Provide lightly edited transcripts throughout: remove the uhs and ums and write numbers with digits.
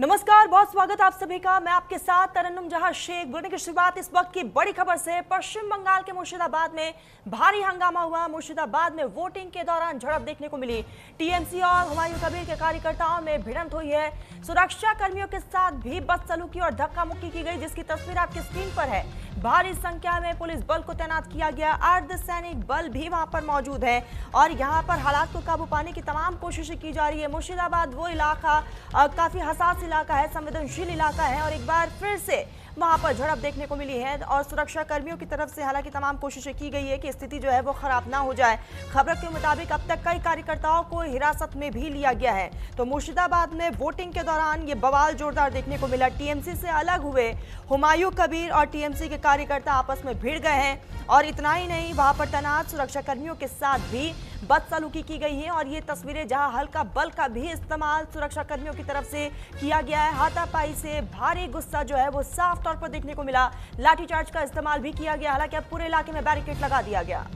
नमस्कार, बहुत स्वागत आप सभी का। मैं आपके साथ तरन्नुम जहां शेख। बुलेटिन की शुरुआत इस वक्त की बड़ी खबर से। पश्चिम बंगाल के मुर्शिदाबाद में भारी हंगामा हुआ। मुर्शिदाबाद में वोटिंग के दौरान झड़प देखने को मिली। टीएमसी और हुमायूं कबीर के कार्यकर्ताओं में भिड़ंत हुई है। सुरक्षा कर्मियों के साथ भी बदसलूकी और धक्का मुक्की की गई, जिसकी तस्वीर आपकी स्क्रीन पर है। भारी संख्या में पुलिस बल को तैनात किया गया। अर्धसैनिक बल भी वहां पर मौजूद है और यहां पर हालात को काबू पाने की तमाम कोशिशें की जा रही है। मुर्शिदाबाद वो इलाका काफी हसास इलाका है, संवेदनशील इलाका है और एक बार फिर से वहां पर झड़प देखने को मिली है और सुरक्षा कर्मियों की तरफ से हालांकि तमाम कोशिशें की गई है कि स्थिति जो है वो खराब ना हो जाए। खबर के मुताबिक अब तक कई कार्यकर्ताओं को हिरासत में भी लिया गया है। तो मुर्शिदाबाद में वोटिंग के दौरान ये बवाल जोरदार देखने को मिला। टीएमसी से अलग हुए हुमायूं कबीर और टीएमसी के कार्यकर्ता आपस में भिड़ गए हैं और इतना ही नहीं, वहां पर तैनात सुरक्षा कर्मियों के साथ भी बदसलूकी की गई है और ये तस्वीरें जहां हल्का बल का भी इस्तेमाल सुरक्षा कर्मियों की तरफ से किया गया है। हाथापाई से भारी गुस्सा जो है वो साफ तौर पर देखने को मिला। लाठीचार्ज का इस्तेमाल भी किया गया। हालांकि अब पूरे इलाके में बैरिकेड लगा दिया गया।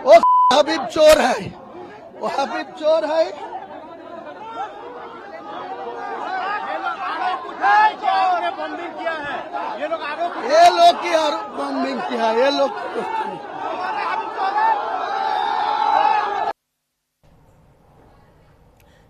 वो हबीब चोर है, वो हबीब चोर है। बॉम्बिंग किया है ये लोग, आरोप ये लोग की बॉम्बिंग किया है ये लोग।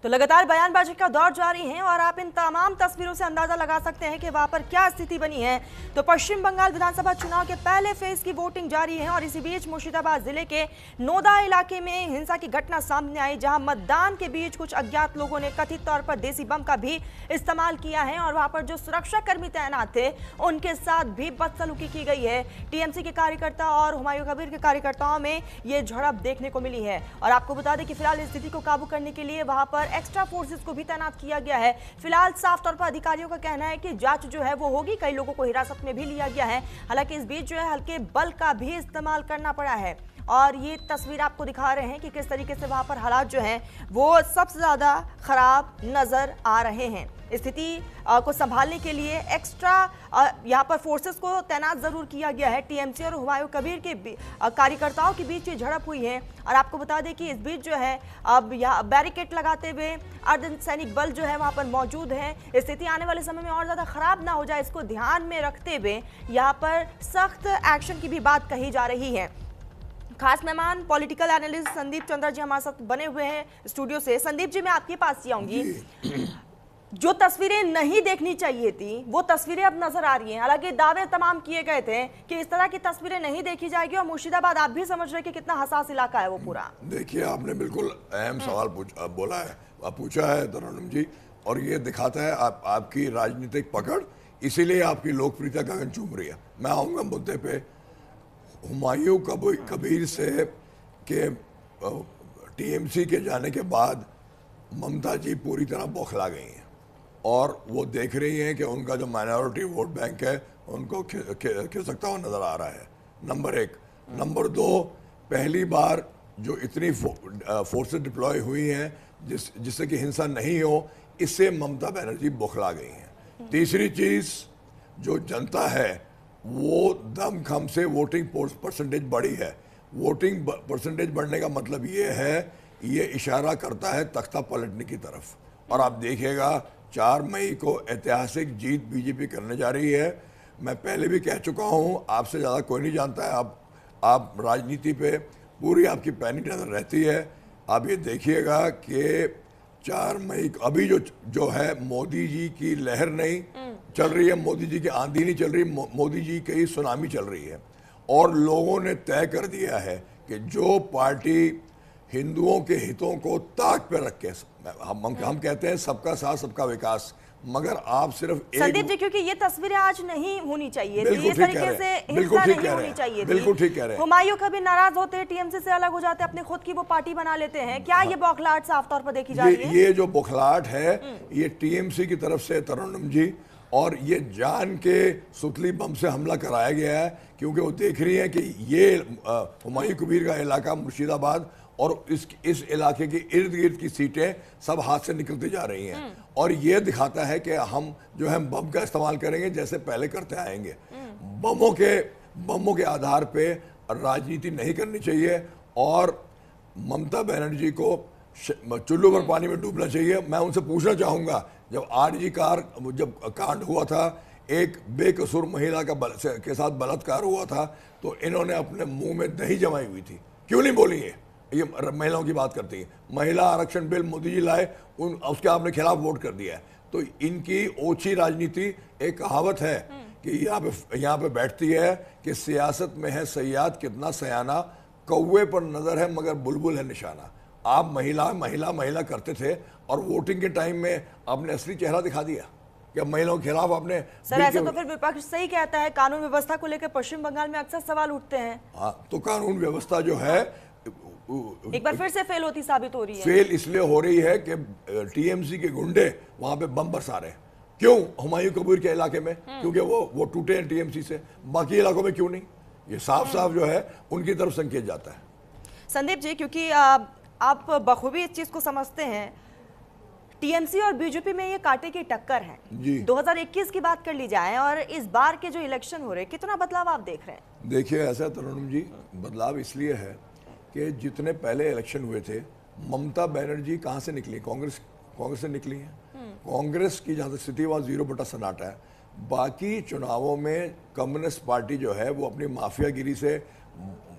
तो लगातार बयानबाजी का दौर जारी है और आप इन तमाम तस्वीरों से अंदाजा लगा सकते हैं कि वहां पर क्या स्थिति बनी है। तो पश्चिम बंगाल विधानसभा चुनाव के पहले फेज की वोटिंग जारी है और इसी बीच मुर्शिदाबाद जिले के नोदा इलाके में हिंसा की घटना सामने आई, जहां मतदान के बीच कुछ अज्ञात लोगों ने कथित तौर पर देसी बम का भी इस्तेमाल किया है और वहां पर जो सुरक्षा कर्मी तैनात थे उनके साथ भी बदसलूकी की गई है। टीएमसी के कार्यकर्ता और हुमायूं कबीर के कार्यकर्ताओं में ये झड़प देखने को मिली है और आपको बता दें कि फिलहाल स्थिति को काबू करने के लिए वहां पर एक्स्ट्रा फोर्सेस को भी तैनात किया गया है। फिलहाल साफ तौर पर अधिकारियों का कहना है कि जांच जो है वो होगी। कई लोगों को हिरासत में भी लिया गया है। हालांकि इस बीच जो है हल्के बल का भी इस्तेमाल करना पड़ा है और ये तस्वीर आपको दिखा रहे हैं कि किस तरीके से वहां पर हालात जो हैं वो सबसे ज्यादा खराब नजर आ रहे हैं। स्थिति को संभालने के लिए एक्स्ट्रा यहाँ पर फोर्सेस को तैनात जरूर किया गया है। टीएमसी और हुमायूं कबीर के कार्यकर्ताओं के बीच ये झड़प हुई है और आपको बता दें कि इस बीच जो है अब यहाँ बैरिकेड लगाते हुए अर्धसैनिक बल जो है वहाँ पर मौजूद है। स्थिति आने वाले समय में और ज़्यादा खराब ना हो जाए, इसको ध्यान में रखते हुए यहाँ पर सख्त एक्शन की भी बात कही जा रही है। खास मेहमान पॉलिटिकल एनालिस्ट संदीप चंद्रा जी हमारे साथ बने हुए हैं स्टूडियो से। संदीप जी, मैं आपके पास ही आऊंगी। जो तस्वीरें नहीं देखनी चाहिए थी वो तस्वीरें अब नजर आ रही हैं। हालांकि दावे तमाम किए गए थे कि इस तरह की तस्वीरें नहीं देखी जाएगी और मुर्शिदाबाद आप भी समझ रहे कि कितना हसास इलाका है वो पूरा। देखिए, आपने बिल्कुल अहम सवाल पूछा है तरन्नुम जी, और ये दिखाता है आपकी राजनीतिक पकड़, इसीलिए आपकी लोकप्रियता गगन चूम रही है। मैं आऊँगा मुद्दे पे। हुमायूं कबीर से के टीएमसी के जाने के बाद ममता जी पूरी तरह बौखला गई हैं और वो देख रही हैं कि उनका जो माइनॉरिटी वोट बैंक है उनको खिसकता हुआ नजर आ रहा है, नंबर एक। नंबर दो, पहली बार जो इतनी फोर्सेस डिप्लॉय हुई हैं जिससे कि हिंसा नहीं हो, इससे ममता बनर्जी बौखला गई हैं। तीसरी चीज़, जो जनता है वो दमखम से वोटिंग परसेंटेज बढ़ी है। वोटिंग परसेंटेज बढ़ने का मतलब ये है, ये इशारा करता है तख्ता पलटने की तरफ। और आप देखिएगा 4 मई को ऐतिहासिक जीत बीजेपी करने जा रही है। मैं पहले भी कह चुका हूँ, आपसे ज़्यादा कोई नहीं जानता है। आप राजनीति पे पूरी आपकी पैनी नज़र रहती है। आप ये देखिएगा कि 4 मई को अभी जो है मोदी जी की लहर नहीं चल रही है, मोदी जी की आंधी नहीं चल रही, मोदी जी की सुनामी चल रही है। और लोगों ने तय कर दिया है कि जो पार्टी हिंदुओं के हितों को ताक पे रख के, हम कहते हैं सबका साथ सबका विकास, मगर आप सिर्फ संदीप जी, क्योंकि ये तस्वीरें आज नहीं होनी चाहिए थी, बिल्कुल इस ठीक तरीके कह रहे से हैं, बिल्कुल हिंसा ठीक नहीं कह रहे होनी हैं, चाहिए थी। बिल्कुल ठीक कह रहे हैं। हुमायूं कभी नाराज होते हैं, टीएमसी से अलग हो जाते हैं, अपने खुद की वो पार्टी बना लेते हैं। क्या ये बौखलाहट साफ तौर पर देखी जा रही है? ये जो बौखलाहट है ये टीएमसी की तरफ से तरन्नुम जी, और ये जान के सुतली बम से हमला कराया गया है क्योंकि वो देख रही है कि ये हुमायूं कबीर का इलाका मुर्शिदाबाद और इस इलाके के इर्द गिर्द की सीटें सब हाथ से निकलती जा रही हैं और ये दिखाता है कि हम जो है बम का इस्तेमाल करेंगे जैसे पहले करते आएंगे। बमों के आधार पे राजनीति नहीं करनी चाहिए और ममता बनर्जी को चुल्लू पर पानी में डूबना चाहिए। मैं उनसे पूछना चाहूंगा, जब आरजी कार जब कांड हुआ था, एक बेकसूर महिला के साथ बलात्कार हुआ था, तो इन्होंने अपने मुंह में दही जमाई हुई थी, क्यों नहीं बोली? ये महिलाओं की बात करती है। महिला आरक्षण बिल मोदी जी लाए, उसके आपने खिलाफ वोट कर दिया है। तो इनकी ओछी राजनीति, एक कहावत है कि यहाँ पे बैठती है कि सियासत में है सयाद कितना सयाना, कौवे पर नजर है मगर बुलबुल है निशाना। आप महिला महिला महिला करते थे और वोटिंग के टाइम में आपने असली चेहरा दिखा दिया कि महिलाओं के खिलाफ आपने। सर ऐसा तो फिर विपक्ष सही कहता है, कानून व्यवस्था को लेकर पश्चिम बंगाल में अक्सर सवाल उठते हैं। हाँ, तो कानून व्यवस्था जो है एक बार फिर से फेल होती साबित हो रही है। फेल इसलिए हो रही है कि टीएमसी के गुंडे वहां पे बम बरसा रहे हैं। क्यों? हुमायूं कबीर के इलाके में, क्योंकि वो टूटे हैं टीएमसी से, बाकी इलाकों में क्यों नहीं? ये साफ साफ जो है उनकी तरफ संकेत जाता है। संदीप जी, क्योंकि आप बखूबी इस चीज को समझते हैं, टीएमसी और बीजेपी में ये कांटे की टक्कर है जी। 2021 की बात कर ली जाए और इस बार के जो इलेक्शन हो रहे हैं, कितना बदलाव आप देख रहे हैं? देखिए, ऐसा तरुण जी, बदलाव इसलिए है कि जितने पहले इलेक्शन हुए थे, ममता बनर्जी कहाँ से निकली? कांग्रेस से निकली है। कांग्रेस की जहाँ तक स्थिति वहाँ 0 सन्नाटा है। बाकी चुनावों में कम्युनिस्ट पार्टी जो है वो अपनी माफियागिरी से,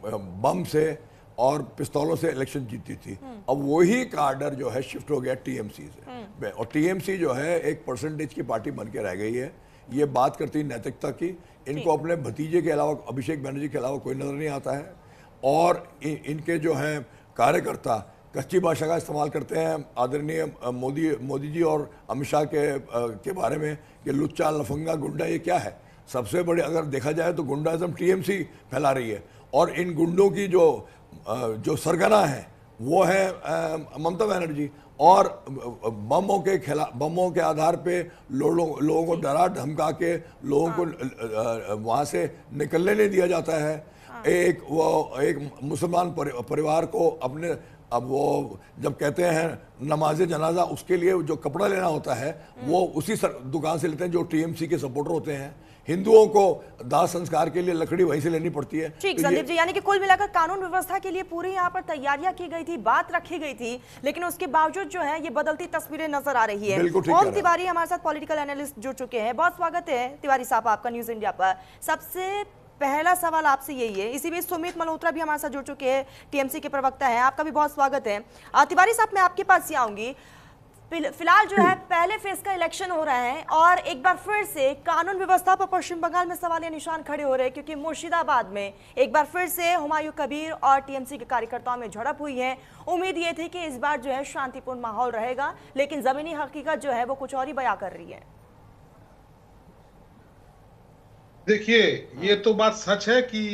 बम से और पिस्तौलों से इलेक्शन जीती थी। अब वही कार्डर जो है शिफ्ट हो गया टीएमसी से, और टीएमसी जो है एक परसेंटेज की पार्टी बन के रह गई है। ये बात करती है नैतिकता की। इनको अपने भतीजे के अलावा, अभिषेक बनर्जी के अलावा कोई नजर नहीं आता है। और इनके जो हैं कार्यकर्ता कच्ची भाषा का इस्तेमाल करते हैं आदरणीय मोदी जी और अमित शाह के बारे में कि लुच्चा, लफंगा, गुंडा ये क्या है। सबसे बड़े अगर देखा जाए तो गुंडाइज्म टीएमसी फैला रही है, और इन गुंडों की जो सरगना है वो है ममता बनर्जी। और बमों के आधार पे लोगों को डरा धमका के लोगों को वहाँ से निकलने नहीं दिया जाता है। एक मुसलमान परिवार को अपने, अब वो जब कहते हैं नमाज जनाजा, उसके लिए जो कपड़ा लेना होता है वो उसी दुकान से लेते हैं जो टीएमसी के सपोर्टर होते हैं। हिंदुओं को दाह संस्कार के लिए लकड़ी वहीं से लेनी पड़ती है। ठीक संदीप जी, यानी कि कुल मिलाकर कानून व्यवस्था के लिए पूरी यहाँ पर तैयारियां की गई थी, बात रखी गई थी, लेकिन उसके बावजूद जो है ये बदलती तस्वीरें नजर आ रही है। ओम तिवारी हमारे साथ पॉलिटिकल एनालिस्ट जुड़ चुके हैं। बहुत स्वागत है तिवारी साहब आपका न्यूज इंडिया पर। सबसे पहला सवाल आपसे यही है, इसी बीच सुमित मल्होत्रा भी हमारे साथ जुड़ चुके हैं, टीएमसी के प्रवक्ता हैं, आपका भी बहुत स्वागत है। तिवारी साहब, मैं आपके पास ही आऊंगी। फिलहाल जो है पहले फेज का इलेक्शन हो रहा है और एक बार फिर से कानून व्यवस्था पर पश्चिम बंगाल में सवालिया निशान खड़े हो रहे हैं, क्योंकि मुर्शिदाबाद में एक बार फिर से हुमायूं कबीर और टीएमसी के कार्यकर्ताओं में झड़प हुई है। उम्मीद ये थी कि इस बार जो है शांतिपूर्ण माहौल रहेगा, लेकिन जमीनी हकीकत जो है वो कुछ और ही बयां कर रही है। देखिए, ये तो बात सच है कि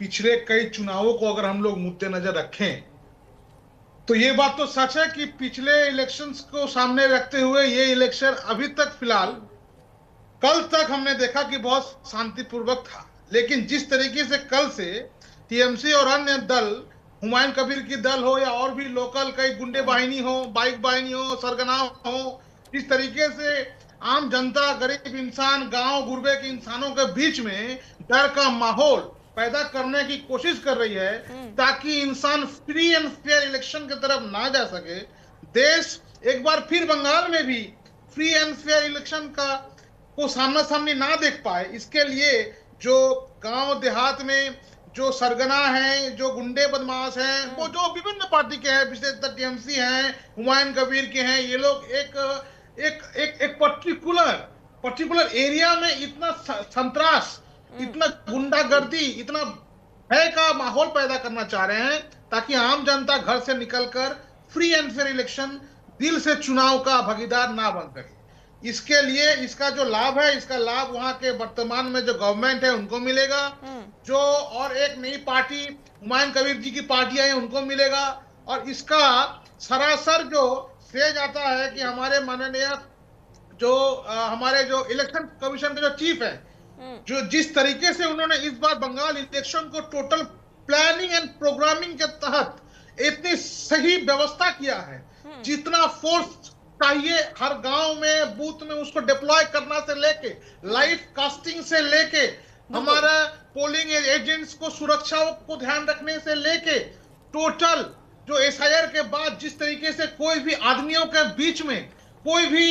पिछले कई चुनावों को अगर हम लोग मुद्देनजर रखें तो ये बात तो सच है कि पिछले इलेक्शंस को सामने रखते हुए ये इलेक्शन अभी तक, फिलहाल कल तक हमने देखा कि बहुत शांतिपूर्वक था। लेकिन जिस तरीके से कल से टीएमसी और अन्य दल, हुमायूं कबीर की दल हो या और भी लोकल कई गुंडे बाहिनी हो, बाइक बाहिनी हो, सरगना हो, इस तरीके से आम जनता, गरीब इंसान, गांव गुरबे के इंसानों के बीच में डर का माहौल पैदा करने की कोशिश कर रही है ताकि इंसान फ्री एंड फेयर इलेक्शन की तरफ ना जा सके। देश एक बार फिर बंगाल में भी फ्री एंड फेयर इलेक्शन को सामना सामनी ना देख पाए, इसके लिए जो गांव देहात में जो सरगना हैं, जो गुंडे बदमाश हैं, वो जो विभिन्न पार्टी के हैं, विशेषतः टीएमसी हैं, हुमायूं कबीर के हैं, ये लोग एक पर्टिकुलर एरिया में इतना संतरास, इतना गुंडागर्दी, इतना भय का माहौल पैदा करना चाह रहे हैं ताकि आम जनता घर से निकलकर फ्री एंड फेयर इलेक्शन, दिल से चुनाव का भागीदार ना बन सके। इसके लिए इसका जो लाभ है, इसका लाभ वहां के वर्तमान में जो गवर्नमेंट है उनको मिलेगा, जो और एक नई पार्टी हुमायूं कबीर जी की पार्टियां हैं उनको मिलेगा, और इसका सरासर जो श्रेय जाता है कि हमारे माननीय हमारे जो इलेक्शन कमीशन के जो चीफ है, जो जिस तरीके से उन्होंने इस बार बंगाल इलेक्शन को टोटल प्लानिंग एंड प्रोग्रामिंग के तहत इतनी सही व्यवस्था किया है, जितना फोर्स चाहिए हर गांव में, बूथ में उसको डिप्लॉय करना से लेके, लाइव कास्टिंग से लेके, हमारा पोलिंग एजेंट्स को सुरक्षा को ध्यान रखने से लेके, टोटल जो एसआईआर के बाद जिस तरीके से कोई भी आदमियों के बीच में कोई भी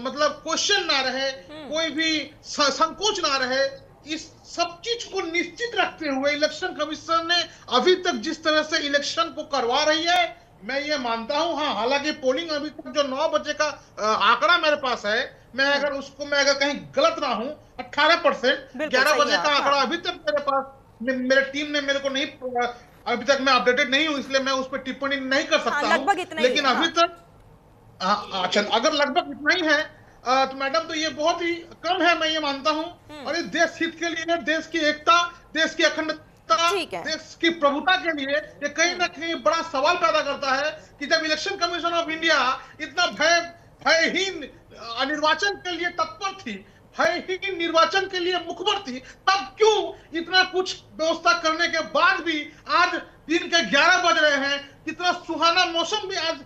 मतलब क्वेश्चन ना रहे, कोई भी संकोच ना रहे, इस सब चीज को निश्चित रखते हुए इलेक्शन कमीशन ने अभी तक जिस तरह से इलेक्शन को करवा रही है, मैं ये मानता हूं। हाँ, हालांकि पोलिंग अभी तक जो 9 बजे का आंकड़ा मेरे पास है, मैं अगर कहीं गलत ना हूं, 18%, 11 बजे का आंकड़ा अभी तक मेरे पास, मेरे टीम ने मेरे को नहीं, अभी तक मैं अपडेटेड नहीं हूं, इसलिए मैं उस पर टिप्पणी नहीं कर सकता हूं। लेकिन अभी तक अच्छा, अगर लगभग इतना ही है तो मैडम, तो ये बहुत ही कम है, मैं ये मानता हूं। और इस देश हित के लिए, देश की एकता, देश की अखंडता, देश की प्रभुता के लिए ये कहीं ना कहीं बड़ा सवाल पैदा करता है कि जब इलेक्शन कमीशन ऑफ इंडिया इतना भयहीन निर्वाचन के लिए तत्पर थी, भयहीन निर्वाचन के लिए मुखबर थी, तब क्यों इतना कुछ व्यवस्था करने के बाद भी आज दिन के 11 बज रहे हैं, कितना सुहाना मौसम भी आज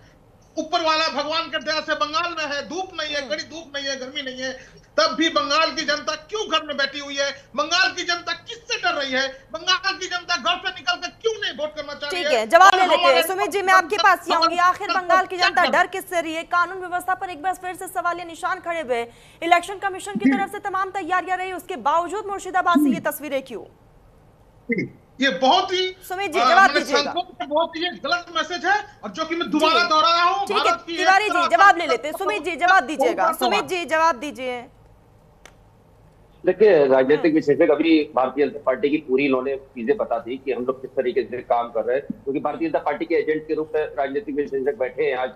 ऊपर वाला भगवान के दया से बंगाल में है, धूप नहीं है, कड़ी धूप नहीं है, गर्मी नहीं है, तब भी बंगाल की जनता क्यों घर में बैठी हुई है? बंगाल की जनता किससे डर रही है? बंगाल की जनता घर से निकल कर क्यों नहीं वोट करना चाह रही है? ठीक है, जवाब ले लेते हैं। सुमित जी, मैं आपके पास ही आऊंगी। आखिर बंगाल की जनता डर किससे रही है? कानून व्यवस्था पर एक बार फिर से सवालिया निशान खड़े हुए। इलेक्शन कमीशन की तरफ से तमाम तैयारियां रही, उसके बावजूद मुर्शिदाबाद से ये तस्वीरें क्यों? ये बहुत ही सुमित जी जवाब दीजिएगा। बहुत ही गलत मैसेज है, और जो कि मैं दोबारा दोहरा रहा हूं। ठीक है, तिवारी जी जवाब ले लेते हैं। सुमित जी जवाब दीजिएगा। सुमित जी जवाब दीजिए। देखिए, राजनीतिक विशेषज्ञ अभी भारतीय जनता पार्टी की पूरी इन्होंने चीजें बता दी कि हम लोग किस तरीके से काम कर रहे हैं, क्योंकि भारतीय जनता पार्टी के एजेंट के रूप में राजनीतिक विशेषज्ञ बैठे हैं आज।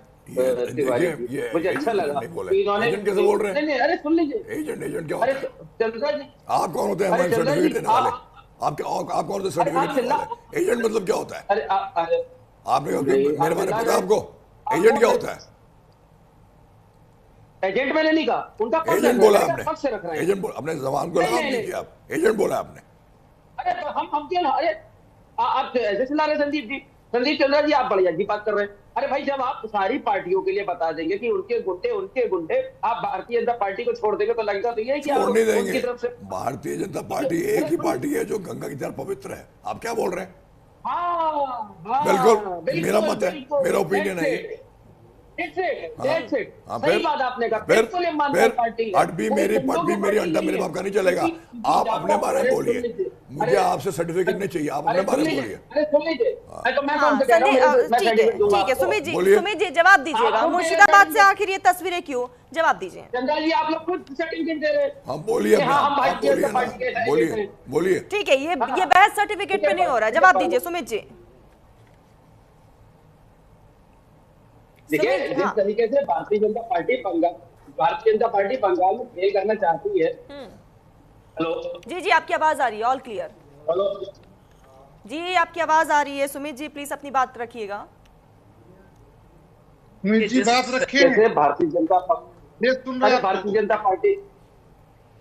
तिवारी जी, मुझे अच्छा लगा कि इन्होंने, कैसे बोल रहे हैं? नहीं, अरे सुन लीजिए, एजेंट क्या होता है? चंद्रा जी, आप कौन होते हैं हमारे सर्टिफिकेट देने वाले? आप कौन होते सर्टिफिकेट देने वाले? एजेंट मतलब क्या होता है? अरे आपने मेरे बारे में पता है आपको? एजेंट क्या होता है? एजेंट मैंने नहीं कहा, उनका एजेंट बोला आपने, पक्ष से रख रहे हैं। एजेंट बोला, अपने जबान को लगाम दीजिए आप। एजेंट बोला आपने। अरे हम क्यों? अरे आप ऐसे सुना रहे संदीप चंद्रा जी, आप बढ़िया जी बात कर रहे हैं। अरे भाई, जब आप सारी पार्टियों के लिए बता देंगे कि उनके गुंडे, आप भारतीय जनता पार्टी को छोड़ देंगे, तो लगता तो ये कि आप उनकी तरफ से। भारतीय जनता पार्टी एक ही पार्टी है जो गंगा की तरह पवित्र है। आप क्या बोल रहे हैं? बिल्कुल मेरा मत है, मेरा ओपिनियन है। सही बात आपने कहा। भी मेरी अंडा मेरे बाप का नहीं चलेगा। आप अपने बारे में बोलिए, मुझे आपसे सर्टिफिकेट नहीं चाहिए, आप अपने बारे में बोलिए। ठीक है, सुमित जी जवाब दीजिएगा। मुर्शिदाबाद से आखिर ये तस्वीरें क्यों? जवाब दीजिए। चंद्रा जी, आप लोग खुद सर्टिफिकेट दे रहे हैं। हाँ बोलिए, बोलिए। ठीक है, ये बहस सर्टिफिकेट पे नहीं हो रहा, जवाब दीजिए सुमित जी। देखिए, जिस तरीके से भारतीय जनता पार्टी बंगाल में खेल करना चाहती है। हेलो जी, आपकी आवाज आ रही है, ऑल क्लियर। हेलो जी, आपकी आवाज आ रही है। सुमित जी प्लीज अपनी बात रखिएगा। कैसे भारतीय जनता पार्टी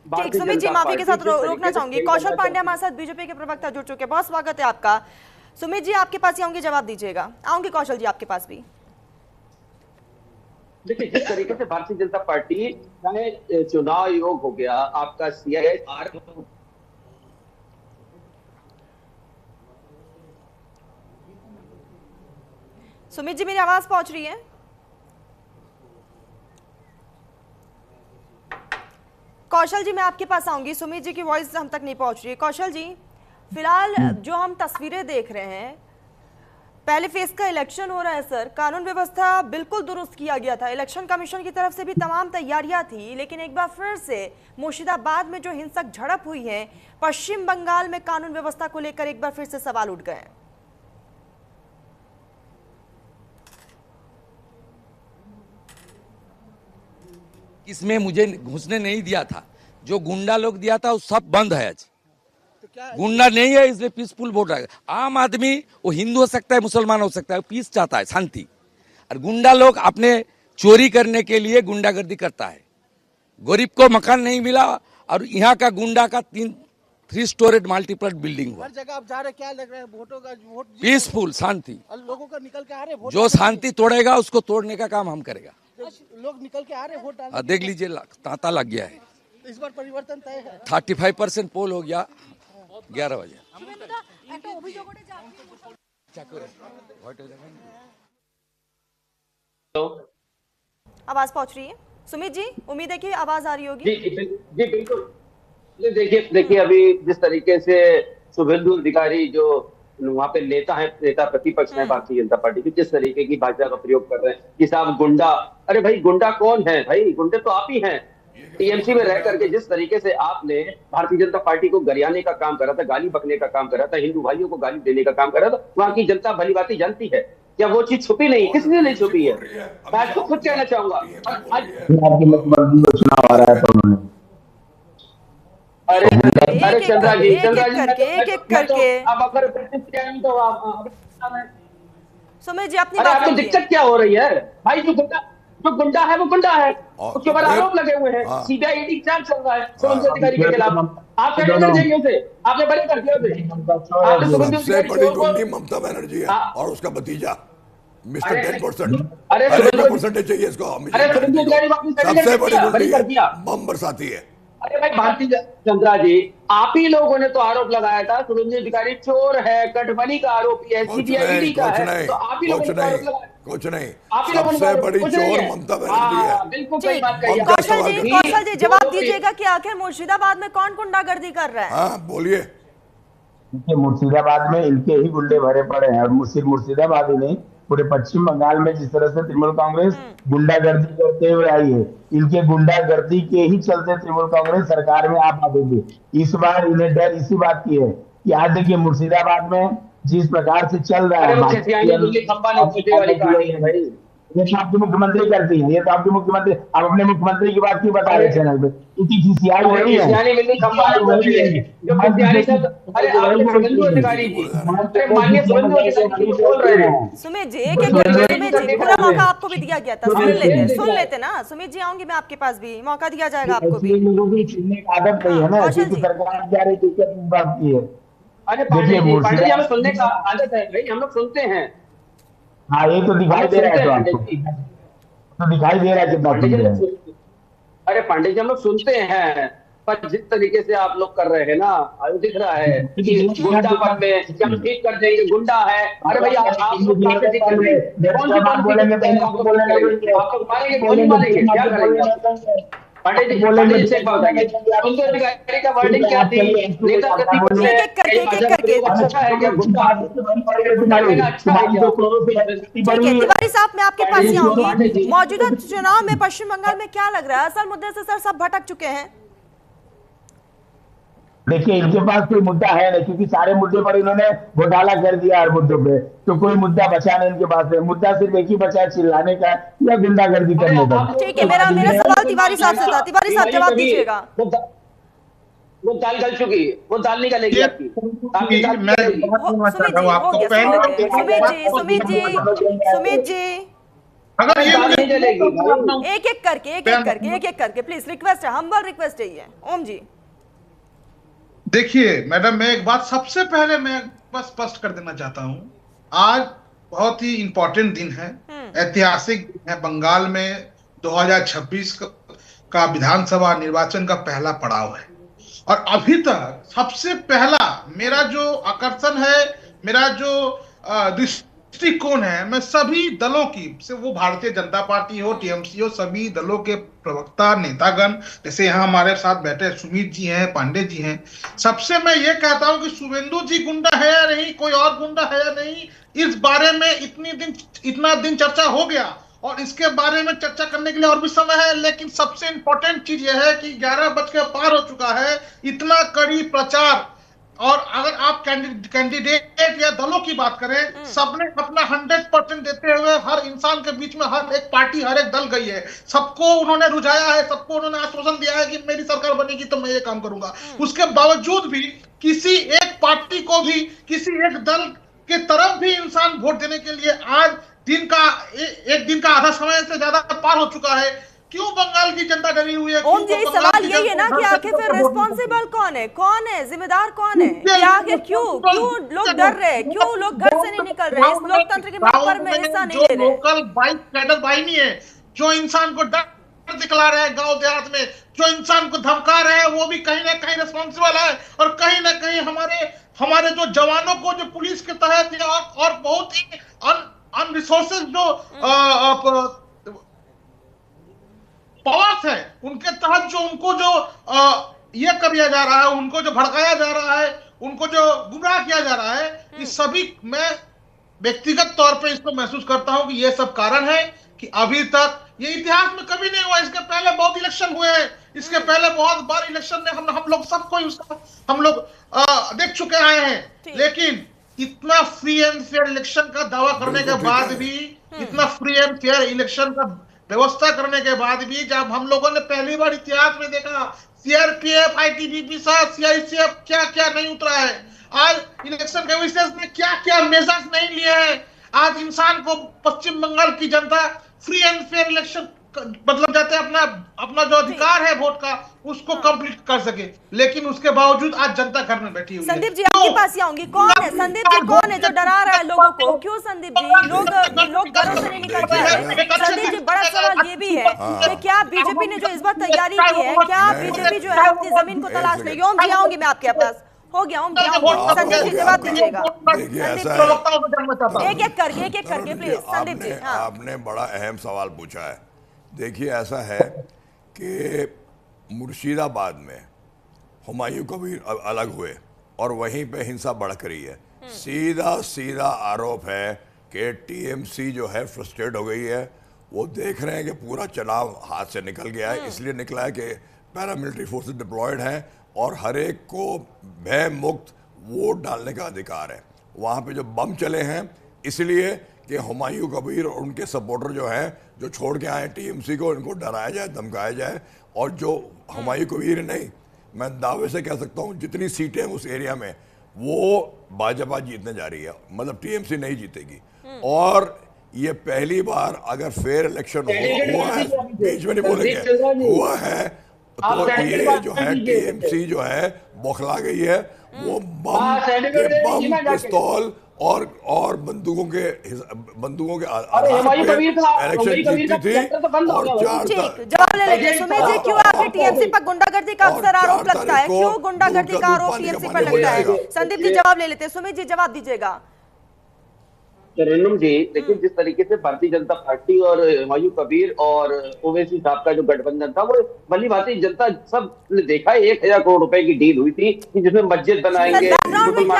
ठीक, सुमित जी माफी के साथ रोकना चाहूंगी। कौशल पांडे हमारे साथ बीजेपी के प्रवक्ता जुड़ चुके हैं, बहुत स्वागत है आपका। सुमित जी आपके पास ही आऊंगी, जवाब दीजिएगा। आऊंगी कौशल जी आपके पास भी। देखिए, जिस तरीके से भारतीय जनता पार्टी चाहे चुनाव आयोग हो गया, आपका CIR, सुमित जी मेरी आवाज पहुंच रही है? कौशल जी मैं आपके पास आऊंगी, सुमित जी की वॉइस हम तक नहीं पहुंच रही है। कौशल जी, फिलहाल जो हम तस्वीरें देख रहे हैं, पहले फेज का इलेक्शन हो रहा है सर, कानून व्यवस्था बिल्कुल दुरुस्त किया गया था, इलेक्शन कमीशन की तरफ से भी तमाम तैयारियां थी, लेकिन एक बार फिर से मुर्शिदाबाद में जो हिंसक झड़प हुई है, पश्चिम बंगाल में कानून व्यवस्था को लेकर एक बार फिर से सवाल उठ गए हैं। इसमें मुझे घुसने नहीं दिया था, जो गुंडा लोग दिया था वो सब बंद है। आज गुंडा नहीं है, इसलिए पीसफुल वोट आएगा। आम आदमी वो हिंदू हो सकता है, मुसलमान हो सकता है, पीस चाहता है, शांति। और गुंडा लोग अपने चोरी करने के लिए गुंडागर्दी करता है। गरीब को मकान नहीं मिला और यहाँ का गुंडा का 3 स्टोरेड मल्टीप्ल बिल्डिंग हुआ। हर जगह आप जा रहे, क्या लग रहा है? वोटों का वोट पीसफुल, शांति। लोगों का निकल के आ रहे, जो शांति तोड़ेगा उसको तोड़ने का काम हम करेगा। लोग निकल के आ रहे वोट डालने। देख लीजिए, तांता लग गया है। इस बार परिवर्तन तय है। 35% पोल हो गया 11 बजे। आवाज पहुंच रही है सुमित जी, उम्मीद है कि आवाज आ रही होगी। जी बिल्कुल। देखिए अभी जिस तरीके से शुभेंदु अधिकारी जो वहाँ पे नेता प्रतिपक्ष है भारतीय जनता पार्टी की, जिस तरीके की भाषा का प्रयोग कर रहे हैं कि साहब गुंडा, अरे भाई गुंडा कौन है भाई? गुंडे तो आप ही हैं। टीएमसी में रह करके जिस तरीके से आपने भारतीय जनता पार्टी को गरियाने का काम करा था, गाली बकने का काम करा था, हिंदू भाइयों को गाली देने का काम करा था, वहां की जनता भली भांति जानती है। क्या वो चीज छुपी नहीं? किसने नहीं छुपी है? मैं आपको खुद कहना चाहूंगा। चुनाव आ रहा है तो उन्होंने अरे चंद्रा जी एक करके अब अगर तो सुमित जी अपनी अरे बात आपको रखिए। दिक्कत क्या हो रही है भाई? जो गुंडा है वो गुंडा है, उसके ऊपर आरोप लगे हुए हैं, सीबीआई ईडी जांच चल रहा है शुभेंदु अधिकारी के खिलाफ। आप कैसे कर देंगे उसे? आपने बड़े कर दिया उसे। आपने शुभेंदु सबसे अधिकारी बड़ी को गुंडी ममता बनर्जी है और उसका भतीजा मिस्टर 10%। अरे अरे शुभेंदु- परसेंटेज चाहिए इसको। अरे शुभेंदु अधिकारी को आपने सबसे बड़ी बड़ी कर दिया। बम बरसाती है। अरे भाई भारतीय चंद्रा जी, आप ही लोगों ने तो आरोप लगाया था शुभेंदु अधिकारी चोर है, कटबनी का आरोपी है, सीबीआई ईडी का है, तो आप ही लोगों ने आरोप लगाया। कुछ नहीं, आप ही लोगों ने सबसे बड़ी कुछ नहीं चोर है। ममता बनर्जी है। बिल्कुल सही बात कही ममता आपने। सवाल कौशल जी जवाब दीजिएगा कि आखिर मुर्शिदाबाद में कौन गुंडागर्दी कर रहा है? हाँ बोलिए। देखिए मुर्शिदाबाद में इनके ही गुंडे भरे पड़े हैं और सिर्फ मुर्शिदाबाद ही नहीं, पूरे पश्चिम बंगाल में जिस तरह से तृणमूल कांग्रेस गुंडागर्दी करते हुए आई है, इनके गुंडागर्दी के ही चलते तृणमूल कांग्रेस सरकार में आ पाती थी। इस बार इन्हें डर इसी बात की है कि आज देखिए मुर्शिदाबाद में जिस प्रकार से चल रहा है, ये तो आपके मुख्यमंत्री करती है, ये तो आपके मुख्यमंत्री, आप अपने मुख्यमंत्री की बात क्यों बता रहे चैनल पे? क्योंकि खिसियाई वही है। सुमित जी एक करके, सुमित जी पूरा मौका आपको भी दिया गया था, सुन लेते ना। सुमित जी आऊंगी मैं आपके पास भी, मौका दिया जाएगा आपको भी। लोगों की सुनने की आदत नहीं है ना, कौशल क्योंकि जी। सरकार जा रही थी बात की है। अरे पांडे जी हमें सुनने का आदत है भाई, हम लोग सुनते हैं। हाँ ये तो दिखाई दे रहा है, तो आपको तो दिखाई दे रहा है कितना सुन रहे हैं। अरे पांडे जी हम लोग सुनते हैं, पर जिस तरीके से आप लोग कर रहे हैं ना, दिख रहा है कि गुंडापन में हम ठीक कर देंगे, गुंडा है। अरे भैया आप लोग कैसे ठीक कर देंगे? कौन सी बात बोलेंगे? आपको मारेंगे, गोली मारेंगे, क्या करेंगे? पांडे जी एक बात बताइए, शुभेंदु अधिकारी का वर्डिंग क्या थी? नेता प्रतिपक्ष है, एक करके अच्छा है क्या? गुंडा अच्छा है क्या? ठीक है तिवारी साहब, मैं आपके पास ही आऊंगी। मौजूदा चुनाव में पश्चिम बंगाल में क्या लग रहा है? असल मुद्दे से सर सब भटक चुके हैं। देखिए इनके पास कोई मुद्दा है नहीं, क्योंकि सारे मुद्दे पर इन्होंने घोटाला कर दिया हर मुद्दों पे, तो कोई मुद्दा बचा नहीं इनके पास है। मुद्दा सिर्फ एक ही बचा है, चिल्लाने का या गुंडागर्दी करने का। ठीक है, मेरा सवाल तिवारी साहब से था। तिवारी साहब जवाब दीजिएगा। वो दाल गल चुकी, वो दाल नहीं गलेगी आपकी। सुमित जी अगर ये नहीं जलेगी। एक एक करके प्लीज, रिक्वेस्ट है, हम्बल रिक्वेस्ट है ये। ओम जी देखिए मैडम, मैं एक बात सबसे पहले मैं बस स्पष्ट कर देना चाहता हूं। आज बहुत ही इंपॉर्टेंट दिन है, ऐतिहासिक दिन है। बंगाल में 2026 का विधानसभा निर्वाचन का पहला पड़ाव है और अभी तक सबसे पहला मेरा जो आकर्षण है, मेरा जो दृष्टिकोण है, मैं सभी दलों की, से वो भारतीय जनता पार्टी हो, टीएमसी हो, सभी दलों के प्रवक्ता नेतागण, जैसे यहाँ हमारे साथ बैठे सुमित जी हैं, पांडे जी हैं, सबसे मैं ये कहता हूं कि शुभेंदु जी गुंडा है या नहीं, कोई और गुंडा है या नहीं, इस बारे में इतना दिन चर्चा हो गया और इसके बारे में चर्चा करने के लिए और भी समय है। लेकिन सबसे इंपॉर्टेंट चीज यह है कि 11 बज के पार हो चुका है, इतना कड़ी प्रचार, और अगर आप कैंडिडेट या दलों की बात करें, सबने अपना 100% देते हुए हर इंसान के बीच में हर एक पार्टी, हर एक दल गई है, सबको उन्होंने रुझाया है, सबको उन्होंने आश्वासन दिया है कि मेरी सरकार बनेगी तो मैं ये काम करूंगा। उसके बावजूद भी किसी एक पार्टी को भी, किसी एक दल के तरफ भी इंसान वोट देने के लिए आज एक दिन का आधा समय से ज्यादा पार हो चुका है। क्यों बंगाल की जनता डरी हुई है? ओम जी सवाल यही है ना कि आखिर फिर रिस्पॉन्सिबल कौन है, जिम्मेदार कौन है? कि आखिर क्यों लोग डर रहे हैं, क्यों लोग घर से नहीं निकल रहे, इस लोकतंत्र के महत्व में हिस्सा नहीं ले रहे? लोकल बाइक पैदल बाहिनी है जो इंसान को डर दिखला रहे हैं गांव देहात में, जो इंसान को धमका रहे हैं वो भी कहीं ना कहीं रिस्पॉन्सिबल है, और कहीं ना कहीं हमारे जो जवानों को जो पुलिस के तहत और बहुत ही अनरिसोर्सेज जो पावर्स है उनके तहत जो उनको जो ये कर दिया जा रहा है, उनको जो भड़काया जा रहा है, उनको जो गुमराह किया जा रहा है, इस सभी मैं व्यक्तिगत तौर पे इसको महसूस करता हूं कि ये सब कारण है कि अभी तक ये इतिहास में कभी नहीं हुआ। इसके पहले बहुत इलेक्शन हुए हैं, इसके पहले बहुत बार इलेक्शन में हम लोग सबको उसका हम लोग देख चुके आए हैं, लेकिन इतना फ्री एंड फेयर इलेक्शन का दावा करने के बाद भी, इतना फ्री एंड फेयर इलेक्शन का व्यवस्था करने के बाद भी, जब हम लोगों ने पहली बार इतिहास में देखा सीआरपीएफ, आईटीबीपी साथ सीआईसीएफ क्या क्या नहीं उतरा है, आज इलेक्शन कमीशन ने क्या क्या मेजर्स नहीं लिए हैं, आज इंसान को पश्चिम बंगाल की जनता फ्री एंड फेयर इलेक्शन मतलब जाते अपना जो अधिकार है वोट का उसको कंप्लीट कर सके, लेकिन उसके बावजूद आज जनता घर में बैठी हुई है। संदीप जी आपके पास ही आऊंगी, कौन है संदीप जी, कौन है जो डरा रहा है लोगों को? क्यों संदीप जी लोग घरों से नहीं निकल पा रहे? संदीप जी बड़ा सवाल ये भी है कि क्या बीजेपी ने जो इस बार तैयारी की है, क्या बीजेपी जो है अपनी जमीन को तलाश लेगी? ओम जी आऊंगी मैं आपके पास, हो गया ओम जी आऊंगी, संदीप जी जवाब दीजिएगा एक एक करके प्लीज संदीप जी। आपने बड़ा अहम सवाल पूछा है। देखिए ऐसा है कि मुर्शिदाबाद में हुमायूं कबीर अलग हुए और वहीं पे हिंसा भड़क रही है। सीधा आरोप है कि टीएमसी जो है फ्रस्ट्रेट हो गई है, वो देख रहे हैं कि पूरा चुनाव हाथ से निकल गया है, इसलिए निकला है कि पैरामिलिट्री फोर्सेस डिप्लॉयड हैं और हर एक को भय मुक्त वोट डालने का अधिकार है। वहाँ पे जो बम चले हैं इसलिए कि हुमायूं कबीर और उनके सपोर्टर जो हैं, जो छोड़ के आए टीएमसी को, इनको डराया जाए, धमकाया जाए, और जो हुमायूं कबीर नहीं, मैं दावे से कह सकता हूँ जितनी सीटें उस एरिया में वो भाजपा जीतने जा रही है, मतलब टीएमसी नहीं जीतेगी। और ये पहली बार अगर फेयर इलेक्शन हुआ है, बीच में नहीं बोलेंगे, हुआ है, तो ये जो है टीएमसी जो है बौखला गई है, वो बम पिस्तौल और बंदूकों के इलेक्शन जीती थी। और जवाब ले लीजिए सुमित जी, क्यों आपके टीएमसी पर गुंडागर्दी का अक्सर आरोप लगता है? क्यों गुंडागर्दी का आरोप टीएमसी पर लगता है? संदीप जी जवाब ले लेते हैं, सुमित जी जवाब दीजिएगा। तरन्नुम जी देखिए, जिस तरीके से भारतीय जनता पार्टी और हुमायूं कबीर और ओवैसी साहब का जो गठबंधन था, वो भली भांति जनता सब ने देखा। 1,000 करोड़ रुपए की डील हुई थी कि जिसमें मस्जिद बनाएंगे, क्या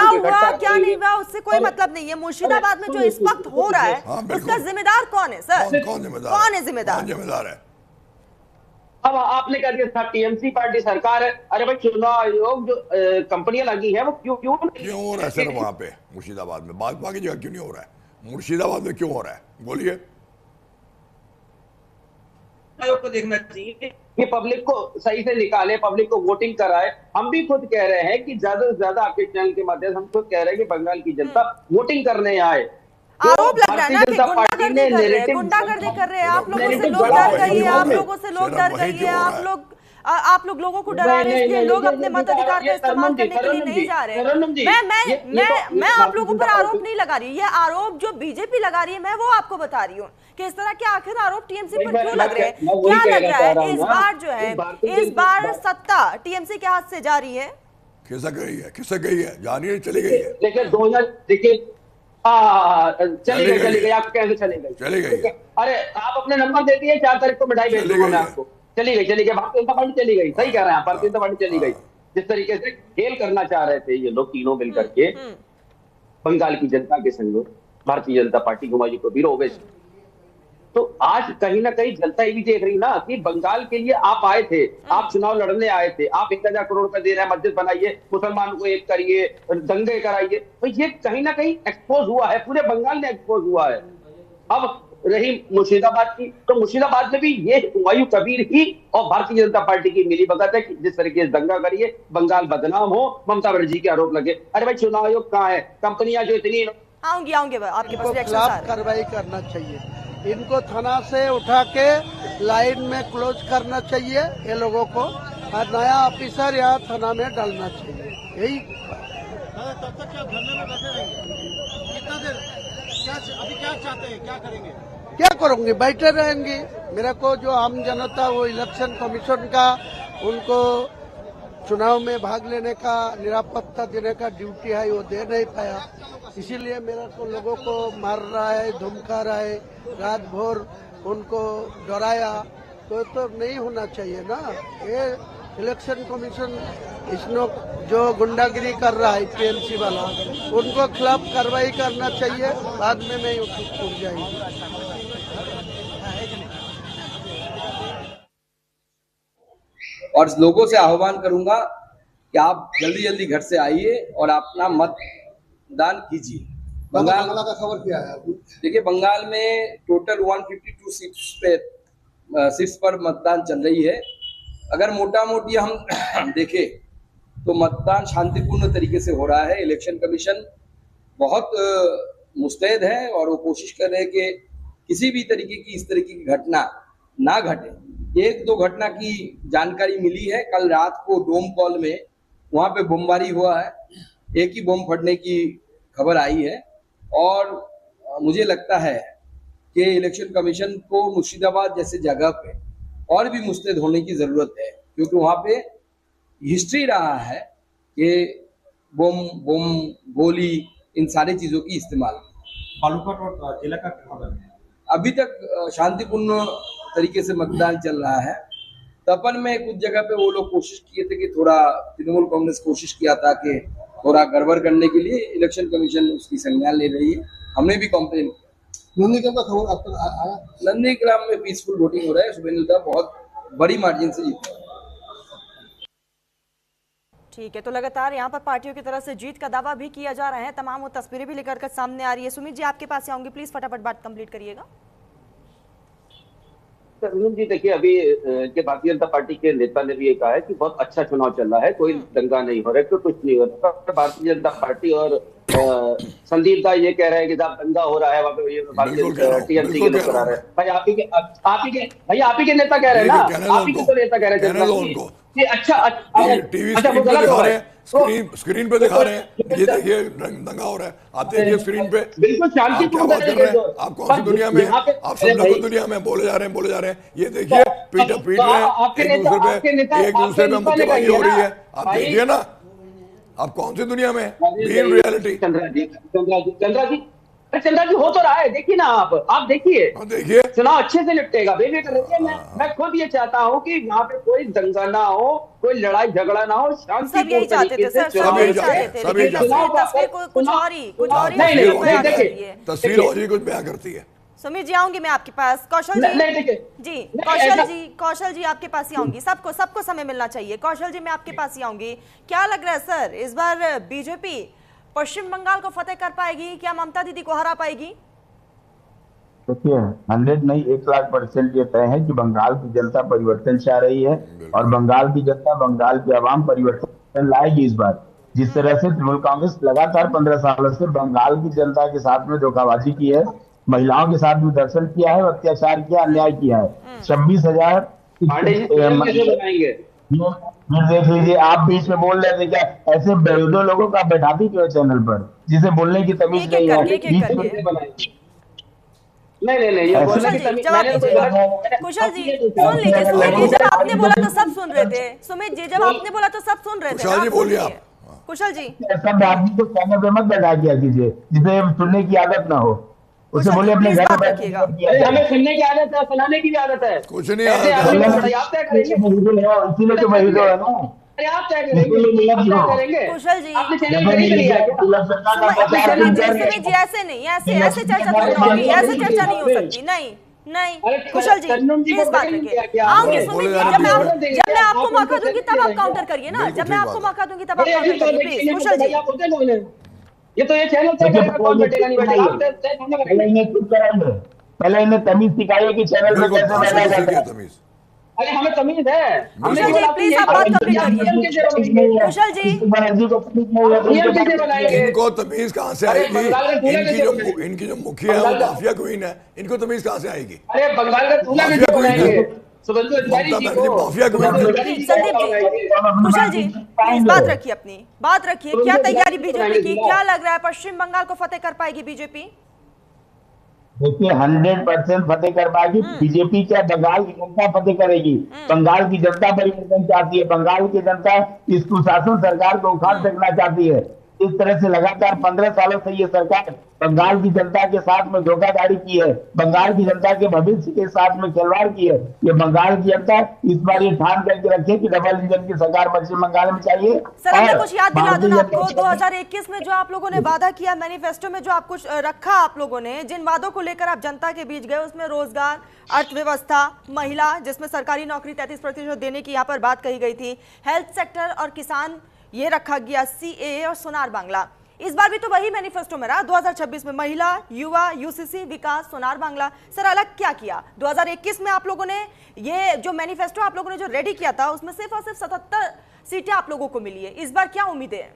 हुआ क्या नहीं हुआ उससे कोई मतलब नहीं है। मुर्शिदाबाद में जो इस वक्त हो रहा है उसका जिम्मेदार कौन है सर? कौन है जिम्मेदार है? अब आपने कह दिया था टीएमसी पार्टी सरकार है। अरे भाई चुनाव आयोग जो कंपनियां लगी है वो क्यों हो रहा है सर वहां पे मुर्शिदाबाद में? बाकी जगह क्यों नहीं हो रहा है? मुर्शिदाबाद में क्यों हो रहा है बोलिए? आयोग को देखना चाहिए कि पब्लिक को सही से निकाले, पब्लिक को वोटिंग कराए। हम भी खुद कह रहे हैं कि ज्यादा से ज्यादा आपके चैनल के माध्यम से हम खुद कह रहे हैं कि बंगाल की जनता वोटिंग करने आए। आरोप लग रहा है ना कि गुंडागर्दी कर रहे हैं, आप लोगों से लोग डर गए हैं, आप लोगों से लोग डर गए हैं, आप लोग लोगों को डरा रहे हैं, इसलिए लोग अपने मताधिकार का इस्तेमाल करने के लिए नहीं जा रहे हैं। मैं आप लोगों पर आरोप नहीं लगा रही, ये आरोप जो बीजेपी लगा रही है मैं वो आपको बता रही हूँ कि इस तरह के आखिर आरोप टीएमसी पर क्यों लग रहे हैं। क्या लग रहा है इस बार जो है, इस बार सत्ता टीएमसी के हाथ से जा रही है? खिसक गई है, जानी है, चली गई है। लेकिन 2000 देखिए चली गई, आप कैसे चली गई? अरे आप अपने नंबर दे दिए, 4 तारीख को मिठाई भेज दूंगा मैं आपको। चली गई भारतीय जनता पार्टी चली गई, सही कह रहे हैं, भारतीय जनता पार्टी चली गई। जिस तरीके से खेल करना चाह रहे थे ये लोग तीनों मिलकर के बंगाल की जनता के संग, भारतीय जनता पार्टी, हुमायूं कबीर, ओवैसी, तो आज कहीं ना कहीं जनता ये भी देख रही ना कि बंगाल के लिए आप आए थे, आप चुनाव लड़ने आए थे, आप 1,000 करोड़ रुपए दे रहे हैं, मस्जिद बनाइए, मुसलमानों को एक करिए, दंगे कराइए, तो ये कहीं ना कहीं एक्सपोज हुआ है, पूरे बंगाल में एक्सपोज हुआ है। अब रही मुर्शिदाबाद की, तो मुर्शिदाबाद में भी ये हुमायूं कबीर ही और भारतीय जनता पार्टी की मिली भगत है कि जिस तरीके से दंगा करिए, बंगाल बदनाम हो, ममता बनर्जी के आरोप लगे। अरे भाई चुनाव आयोग कहाँ है? कंपनियां जो इतनी आऊंगी आपके पास कार्रवाई करना चाहिए, इनको थाना से उठा के लाइन में क्लोज करना चाहिए ये लोगों को, और नया ऑफिसर यहाँ थाना में डालना चाहिए। यही तब तक क्या धरने में बैठे रहेंगे? कितना देर? अभी क्या चाहते हैं, क्या करेंगे? क्या करूंगी? बैठे रहेंगे। मेरे को जो आम जनता वो इलेक्शन कमीशन का उनको चुनाव में भाग लेने का, निरापत्ता देने का ड्यूटी है, वो दे नहीं पाया। इसीलिए मेरा को लोगों को मार रहा है, धमका रहा है, रात भर उनको डराया। तो नहीं होना चाहिए ना। ये इलेक्शन कमीशन इसनो जो गुंडागिरी कर रहा है टीएमसी वाला, उनको खिलाफ कार्रवाई करना चाहिए, बाद में नहीं उठ जाएगी। और लोगों से आह्वान करूंगा कि आप जल्दी जल्दी घर से आइए और अपना मतदान कीजिए। बंगाल का खबर क्या है? देखिए, बंगाल में टोटल 152 सीट्स पर मतदान चल रही है। अगर मोटा मोटी हम देखें तो मतदान शांतिपूर्ण तरीके से हो रहा है। इलेक्शन कमीशन बहुत मुस्तैद है और वो कोशिश कर रहे हैं कि किसी भी तरीके की इस तरीके की घटना ना घटे। एक दो घटना की जानकारी मिली है। कल रात को डोम कॉल में वहां पे बमबारी हुआ है, एक ही बम फटने की खबर आई है। और मुझे लगता है कि इलेक्शन कमीशन को मुर्शिदाबाद जैसे जगह पे और भी मुस्तैद होने की जरूरत है, क्योंकि वहां पे हिस्ट्री रहा है कि बम गोली इन सारी चीजों की इस्तेमाल। बालूघाट और जिला का खबर है। अभी तक शांतिपूर्ण तरीके से मतदान चल रहा है। तपन में कुछ जगह पे वो लोग कोशिश किए थे कि थोड़ा, तृणमूल कांग्रेस कोशिश किया था कि थोड़ा गड़बड़ करने के लिए। इलेक्शन कमीशन उसकी संज्ञान ले रही है। हमने भी कंप्लेन किया। नंदीग्राम का खबर अब तक आया? नंदीग्राम में पीसफुल वोटिंग हो रहा है। शुभेंदु बहुत बड़ी मार्जिन से जीता। ठीक है, तो लगातार यहाँ पर पार्टियों की तरफ से जीत का दावा भी किया जा रहा है। तमाम वो तस्वीरें भी लेकर सामने आ रही है। सुमित जी, आपके पास आऊंगी, प्लीज फटाफट बात कंप्लीट करिएगा। जी देखिए, अभी के भारतीय जनता पार्टी के नेता ने भी ये कहा है कि बहुत अच्छा चुनाव चल रहा है, कोई दंगा नहीं हो रहा है, कुछ नहीं हो रहा। भारतीय जनता पार्टी और संदीप दा ये कह रहे हैं कि जब दंगा हो रहा है वहाँ पे भारतीय टीएमसी के लोग करा रहे हैं। भाई आप ही के नेता कह रहे हैं ना, आप ही के तो नेता कह रहे थे कि अच्छा टीवी स्क्रीन पे दिखा रहे हैं, स्क्रीन पे दिखा रहे हैं, ये देखिए दंगा हो रहा है, आप देखिए स्क्रीन पे। बिल्कुल शांतिपूर्ण आप कौन सी दुनिया में, आप सब लोग दुनिया में बोले जा रहे हैं। ये देखिए पीट रहे हैं एक दूसरे पे मुक्केबाजी हो रही है। आप देखिए ना, आप कौन सी दुनिया में, इन रियलिटी। चंद्रा जी हो तो रहा है, देखिए ना आप देखिए चुनाव अच्छे से निपटेगा। बेफिक्र रहिए। मैं खुद ये चाहता हूँ कि यहाँ पे कोई दंगा ना हो, कोई लड़ाई झगड़ा ना हो, शांतिपूर्ण तरीके से तस्वीर और ही कुछ बयां करती है। सुमित जी, आऊंगी मैं आपके पास। कौशल जी कौशल जी आपके पास ही आऊंगी। सबको समय मिलना चाहिए। कौशल जी, मैं आपके पास ही आऊंगी। क्या लग रहा है सर, इस बार बीजेपी पश्चिम बंगाल को फतेह कर पाएगी? क्या ममता दीदी को हरा पाएगी? देखिए, 100 नहीं 1,00,000% ये तय है कि बंगाल की जनता परिवर्तन चाह रही है और बंगाल की जनता, बंगाल की आवाम परिवर्तन लाएगी इस बार। जिस तरह से तृणमूल कांग्रेस लगातार 15 सालों से बंगाल की जनता के साथ में धोखाबाजी की है, महिलाओं के साथ भी दर्शन किया है, अत्याचार किया, अन्याय किया है। 26,000 देख लीजिए। आप बीच में बोल रहे थे क्या, ऐसे बेहुदो लोगों का बैठाती क्यों चैनल पर, जिसे बोलने की तमीज नहीं है? नहीं ये बोलने की तमीज कुशल जी सुन लीजिए। सुमित जी, जब आपने बोला तो सब सुन रहे थे। सुमित जी, जब आपने बोला तो सब सुन रहे थे। कुशल जी बोलिए आप। कुशल जी, सब आदमी को चैनल पे मत लगा दिया कीजिए जिसे सुनने की आदत ना हो। उसे बोले अपने घर में रखिएगा। हमें सुनने की आदत है, सुनाने की भी आदत है। कुछ नहीं आप तय करेंगे, इसीलिए तो वही तो है ना। आप तय करेंगे। कुशल जी, आपने चैनल नहीं लिया जी, ऐसे नहीं, ऐसे चर्चा तो होगी, ऐसे चर्चा नहीं हो सकती। नहीं कुशल जी, प्लीज बात रखिए। आऊंगी सुमित जी, जब मैं आपको मौका दूंगी तब आप काउंटर करिए ना। जब मैं आपको मौका दूंगी तब आप काउंटर करिए, प्लीज। कुशल जी, ये तो ये चैनल तय करेगा कौन बैठेगा नहीं बैठेगा। पहले इन्हें तमीज सिखाइए कि चैनल में कैसे बैठा जाता है। अरे हमें तमीज है। कुशल जी, प्लीज आप बात कंप्लीट करिए। कुशल जी, इनको तमीज कहाँ से आएगी? इनकी जो मुखिया है वो माफिया क्वीन है, इनको तमीज कहाँ से आएगी? अरे बंगाल का चूल्हा में बनाएंगे। संदीप जी, कुशल जी, प्लीज बात रखिए। क्या तैयारी बीजेपी की? क्या लग रहा है, पश्चिम बंगाल को फतेह कर पाएगी बीजेपी? देखिए 100% फतेह कर पाएगी बीजेपी। क्या बंगाल की जनता फतेह करेगी? बंगाल की जनता परिवर्तन चाहती है। बंगाल की जनता इस कुशासन सरकार को उखाड़ फेंकना चाहती है। इस तरह से लगातार 15 सालों से ये सरकार बंगाल की जनता के साथ में धोखाधड़ी की है, बंगाल की जनता के भविष्य के साथ में खिलवाड़ की है। ये बंगाल की जनता इस बार ये ठान करके रखे कि डबल इंजन की सरकार पश्चिम बंगाल में चाहिए। सर मैं और कुछ याद दिला दूं भारतीय आपको, जनता 2021 में जो आप लोगों ने वादा किया, मैनिफेस्टो में जो आप कुछ रखा, आप लोगों ने जिन वादों को लेकर आप जनता के बीच गए, उसमें रोजगार, अर्थव्यवस्था, महिला, जिसमें सरकारी नौकरी 33% देने की यहाँ पर बात कही गई थी, हेल्थ सेक्टर और किसान ये रखा गया, सीएए और सोनार बांग्ला। इस बार भी तो वही मैनिफेस्टो में रहा। 2026 में महिला, युवा, यूसीसी, विकास, सोनार बांग्ला। सर अलग क्या किया? 2021 में आप लोगों ने ये जो मैनिफेस्टो आप लोगों ने जो रेडी किया था, उसमें सिर्फ और सिर्फ 77 सीटें आप लोगों को मिली है। इस बार क्या उम्मीदें हैं?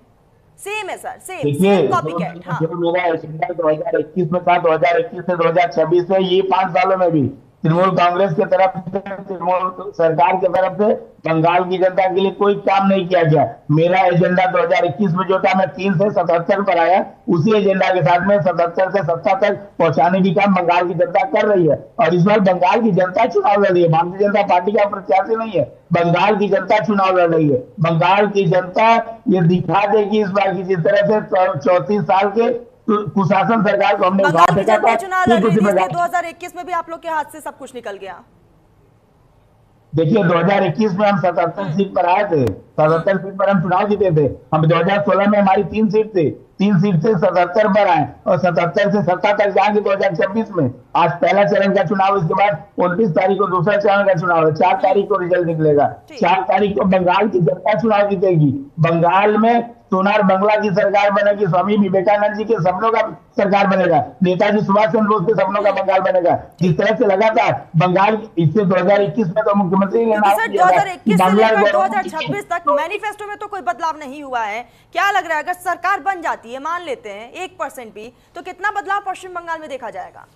सेम है सर, सेम कॉपी कैट। हाँ, जो मेरा एजेंडा 2021 में था, 2021 से 2026 में, ये 5 सालों में भी तृणमूल कांग्रेस की तरफ से, तृणमूल सरकार की तरफ से बंगाल की जनता के लिए कोई काम नहीं किया गया। मेरा एजेंडा 2021 में जो था, मैं 3 से 77 पर आया, उसी एजेंडा के साथ में 77 से 70 तक पहुंचाने की काम बंगाल की जनता कर रही है। और इस बार बंगाल की जनता चुनाव लड़ रही है, भारतीय जनता पार्टी का प्रत्याशी नहीं है, बंगाल की जनता चुनाव लड़ रही है। बंगाल की जनता ये दिखा देगी इस बार की जिस तरह से 34 साल के कुशासन सरकार को हमने बंगाल की जनता चुनाव लड़ रही थी, इसलिए देखिए 2021 में भी आप लोग के हाथ से सब कुछ निकल गया। 2021 में हम 77 सीट पर आए थे, 77 सीट पर हम चुनाव जीते थे। हम 2016 में हमारी 3 सीट थी, 3 सीट से 77 पर आए और 77 से 70 तक जाएंगे 2026 में। आज पहला चरण का चुनाव, इसके बाद 29 तारीख को दूसरा चरण का चुनाव है, 4 तारीख को रिजल्ट निकलेगा। 4 तारीख को बंगाल की जनता चुनाव जीतेगी। बंगाल में सोनार बांग्ला की सरकार बनेगी, स्वामी विवेकानंद जी के सपनों का सरकार बनेगा, नेताजी सुभाष चंद्र बोस के सपनों का बंगाल बनेगा। जिस तरह से लगातार बंगाल इससे 2021 में तो मुख्यमंत्री ने नाम सर दिया था 2021 से लेकर 2026 तक मैनिफेस्टो में तो कोई बदलाव नहीं हुआ है। क्या लग रहा है, अगर सरकार बन जाती है, मान लेते हैं 1% भी, तो कितना बदलाव पश्चिम बंगाल में देखा जाएगा?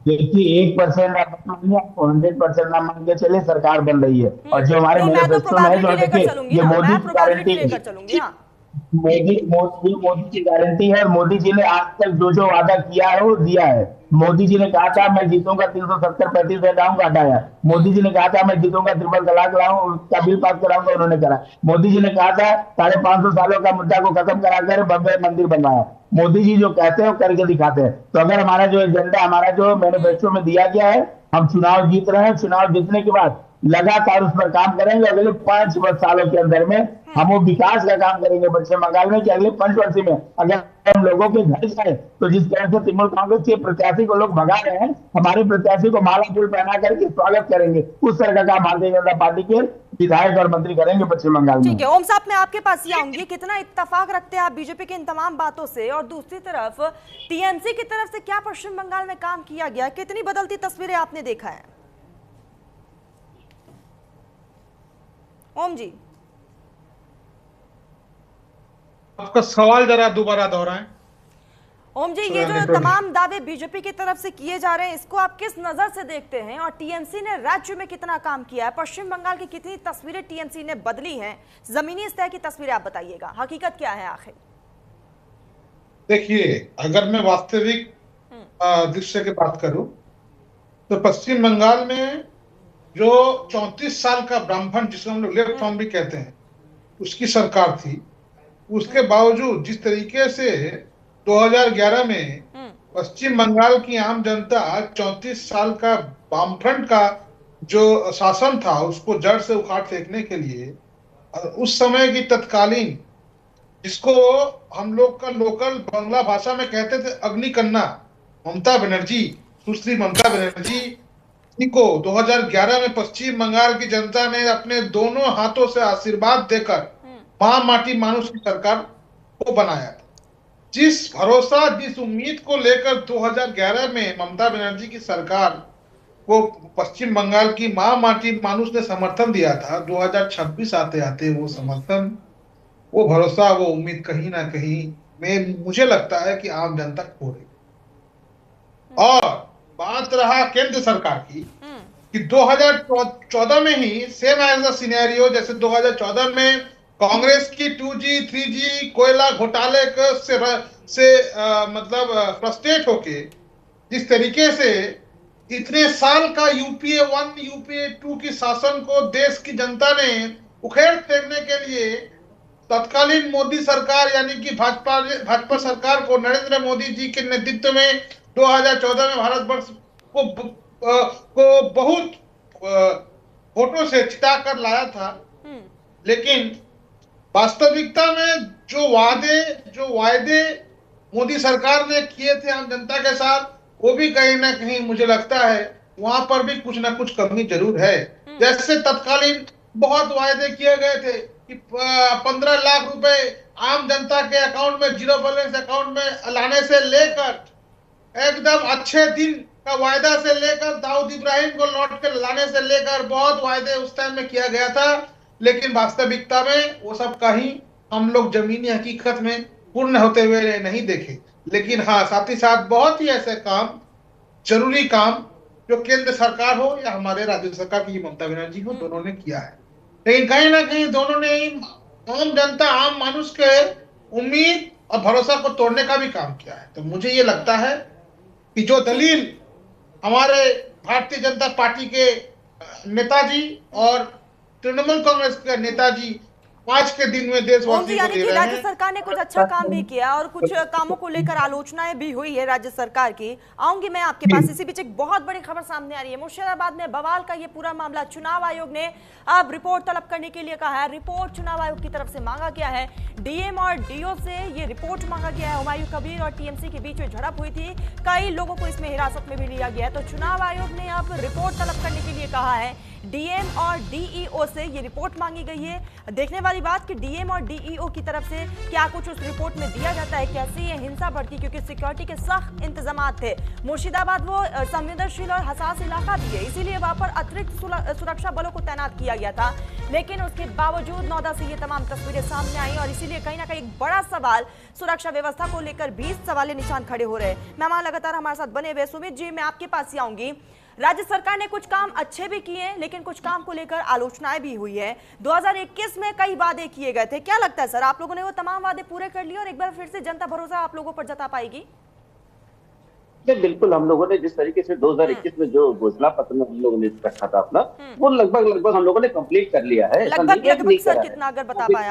देखिए 1% आपको 100% ना मान के चले, सरकार बन रही है। और जो हमारे मैं तो मैनिफेस्टो में है, जो प्रोबेबिलिटी लेकर देखिए चलूंगी ये ना, मोदी मैं की प्रोबेबिलिटी गारंटी लेकर चलूंगी। हाँ, मोदी की गारंटी है। और मोदी जी ने आज तक जो वादा किया है वो दिया है। मोदी जी ने कहा था मैं जीतूंगा 370-35 हटाऊंगा, हटाया। मोदी जी ने कहा था मैं जीतूंगा ट्रिपल तलाक लाऊं, उसका बिल पास कराऊंगा, उन्होंने करा। मोदी जी ने कहा था 550 सालों का मुद्दा को खत्म कराकर भव्य मंदिर बनवाया। मोदी जी जो कहते हैं वो करके दिखाते हैं। तो अगर हमारा जो एजेंडा, हमारा जो मैनिफेस्टो में दिया गया है, हम चुनाव जीत रहे हैं, चुनाव जीतने के बाद लगातार उस पर काम करेंगे। अगले 5 सालों के अंदर में हम वो विकास का काम करेंगे पश्चिम बंगाल में कि अगले 5 वर्ष में अगर हम लोगों के घर जाए तो जिस तरह से तृणमूल कांग्रेस के प्रत्याशी को लोग भगा रहे हैं, हमारे प्रत्याशी को माला फूल पहना करके स्वागत करेंगे। उस तरह का काम भारतीय जनता पार्टी के विधायक और मंत्री करेंगे पश्चिम बंगाल में। ठीक है ओम साहब, मैं आपके पास ही आऊंगी। कितना इत्तेफाक रखते हैं आप बीजेपी की इन तमाम बातों से, और दूसरी तरफ टीएमसी की तरफ से क्या पश्चिम बंगाल में काम किया गया, कितनी बदलती तस्वीरें आपने देखा है? ओम जी, आपका सवाल जरा दोबारा दोहराएं। ओम जी, ये जो तमाम दावे बीजेपी की तरफ से किए जा रहे हैं, इसको आप किस नजर से देखते हैं? और टीएमसी ने राज्य में कितना काम किया है? पश्चिम बंगाल की कितनी तस्वीरें टीएमसी ने बदली हैं? जमीनी स्तर की तस्वीरें आप बताइएगा, हकीकत क्या है आखिर? देखिए, अगर मैं वास्तविक दृश्य की बात करूं तो पश्चिम बंगाल में जो 34 साल का ब्राह्मण, जिसको हम लोग लेफ्ट फ्रंट भी कहते हैं, उसकी सरकार थी। उसके बावजूद जिस तरीके से 2011 में पश्चिम बंगाल की आम जनता 34 साल का वामफ्रंट का जो शासन था उसको जड़ से उखाड़ फेंकने के लिए, उस समय की तत्कालीन, जिसको हम लोग का लोकल बांग्ला भाषा में कहते थे अग्निकन्या, ममता बनर्जी, सुश्री ममता बनर्जी को 2011 में पश्चिम बंगाल की जनता ने अपने दोनों हाथों से आशीर्वाद देकर मां माटी मानुष की सरकार को बनाया था। जिस भरोसा, जिस उम्मीद को लेकर 2011 में ममता बनर्जी की सरकार को पश्चिम बंगाल की मां माटी मानुष ने समर्थन दिया था, 2026 आते आते वो समर्थन, वो भरोसा, वो उम्मीद कहीं ना कहीं में मुझे लगता है कि आम जनता खो रही। और बात रहा केंद्र सरकार की कि 2014 में ही सेम एज द सिनेरियो, जैसे 2014 में कांग्रेस की 2G 3G कोयला घोटाले से मतलब फ्रस्ट्रेट होके जिस तरीके से इतने साल का यूपीए 1 यूपीए 2 की शासन को देश की जनता ने उखेड़ फेंकने के लिए तत्कालीन मोदी सरकार यानी कि भाजपा सरकार को नरेंद्र मोदी जी के नेतृत्व में 2014 में भारतवर्ष को बहुत वोटों से जिता कर लाया था। लेकिन वास्तविकता में जो वायदे मोदी सरकार ने किए थे आम जनता के साथ, वो भी कहीं ना कहीं मुझे लगता है वहां पर भी कुछ ना कुछ कमी जरूर है। जैसे तत्कालीन बहुत वायदे किए गए थे कि 15 लाख रुपए आम जनता के अकाउंट में जीरो बैलेंस अकाउंट में लाने से लेकर एकदम अच्छे दिन का वायदा से लेकर दाऊद इब्राहिम को लौट के लाने से लेकर बहुत वायदे उस टाइम में किया गया था। लेकिन वास्तविकता में वो सब कहीं हम लोग जमीनी हकीकत में पूर्ण होते हुए नहीं देखे। लेकिन हाँ, साथ ही साथ बहुत ही ऐसे काम, जरूरी काम जो केंद्र सरकार हो या हमारे राज्य सरकार की ममता बनर्जी हो, दोनों ने किया है। लेकिन कहीं ना कहीं दोनों ने आम जनता, आम मानुष के उम्मीद और भरोसा को तोड़ने का भी काम किया है। तो मुझे ये लगता है कि जो दलील हमारे भारतीय जनता पार्टी के नेताजी और तृणमूल कांग्रेस के नेताजी आज के दिन में देशवासियों को दे रहे हैं, राज्य सरकार ने कुछ अच्छा काम भी किया और कुछ कामों को लेकर आलोचनाएं भी हुई है राज्य सरकार की। आऊंगी मैं आपके पास। इसी बीच एक बहुत बड़ी खबर सामने आ रही है। मुर्शिदाबाद में बवाल का ये पूरा मामला, चुनाव आयोग ने अब रिपोर्ट तलब करने के लिए कहा है। रिपोर्ट चुनाव आयोग की तरफ से मांगा गया है। डीएम और डीओ से ये रिपोर्ट मांगा गया है। हुमायूं कबीर और टीएमसी के बीच में झड़प हुई थी, कई लोगों को इसमें हिरासत में भी लिया गया है। तो चुनाव आयोग ने अब रिपोर्ट तलब करने के लिए कहा है। डीएम और डीईओ से ये रिपोर्ट मांगी गई है। देखने वाली बात कि डीएम और डीईओ की तरफ से क्या कुछ उस रिपोर्ट में दिया जाता है, कैसे ये हिंसा बढ़ती, क्योंकि सिक्योरिटी के सख्त इंतजामात थे। मुर्शिदाबाद वो संवेदनशील और हसास इलाका भी है, इसीलिए वहां पर अतिरिक्त सुरक्षा बलों को तैनात किया गया था। लेकिन उसके बावजूद 9 से ये तमाम तस्वीरें सामने आई और इसीलिए कहीं ना कहीं एक बड़ा सवाल सुरक्षा व्यवस्था को लेकर 20 सवाल निशान खड़े हो रहे हैं। मेहमान लगातार हमारे साथ बने हुए। सुमित जी, मैं आपके पास ही आऊंगी। राज्य सरकार ने कुछ काम अच्छे भी किए, लेकिन कुछ काम को लेकर आलोचनाएं भी हुई है। 2021 में कई वादे किए गए थे, क्या लगता है सर, आप लोगों ने वो तमाम वादे पूरे कर लिए और एक बार फिर से जनता भरोसा आप लोगों पर जता पाएगी? बिल्कुल, हम लोगों ने जिस तरीके से 2021 में जो घोषणा पत्र में हम लोगों ने रखा था अपना, वो लगभग हम लोगों ने कंप्लीट कर लिया है। लगभग सर कितना, अगर बता पाए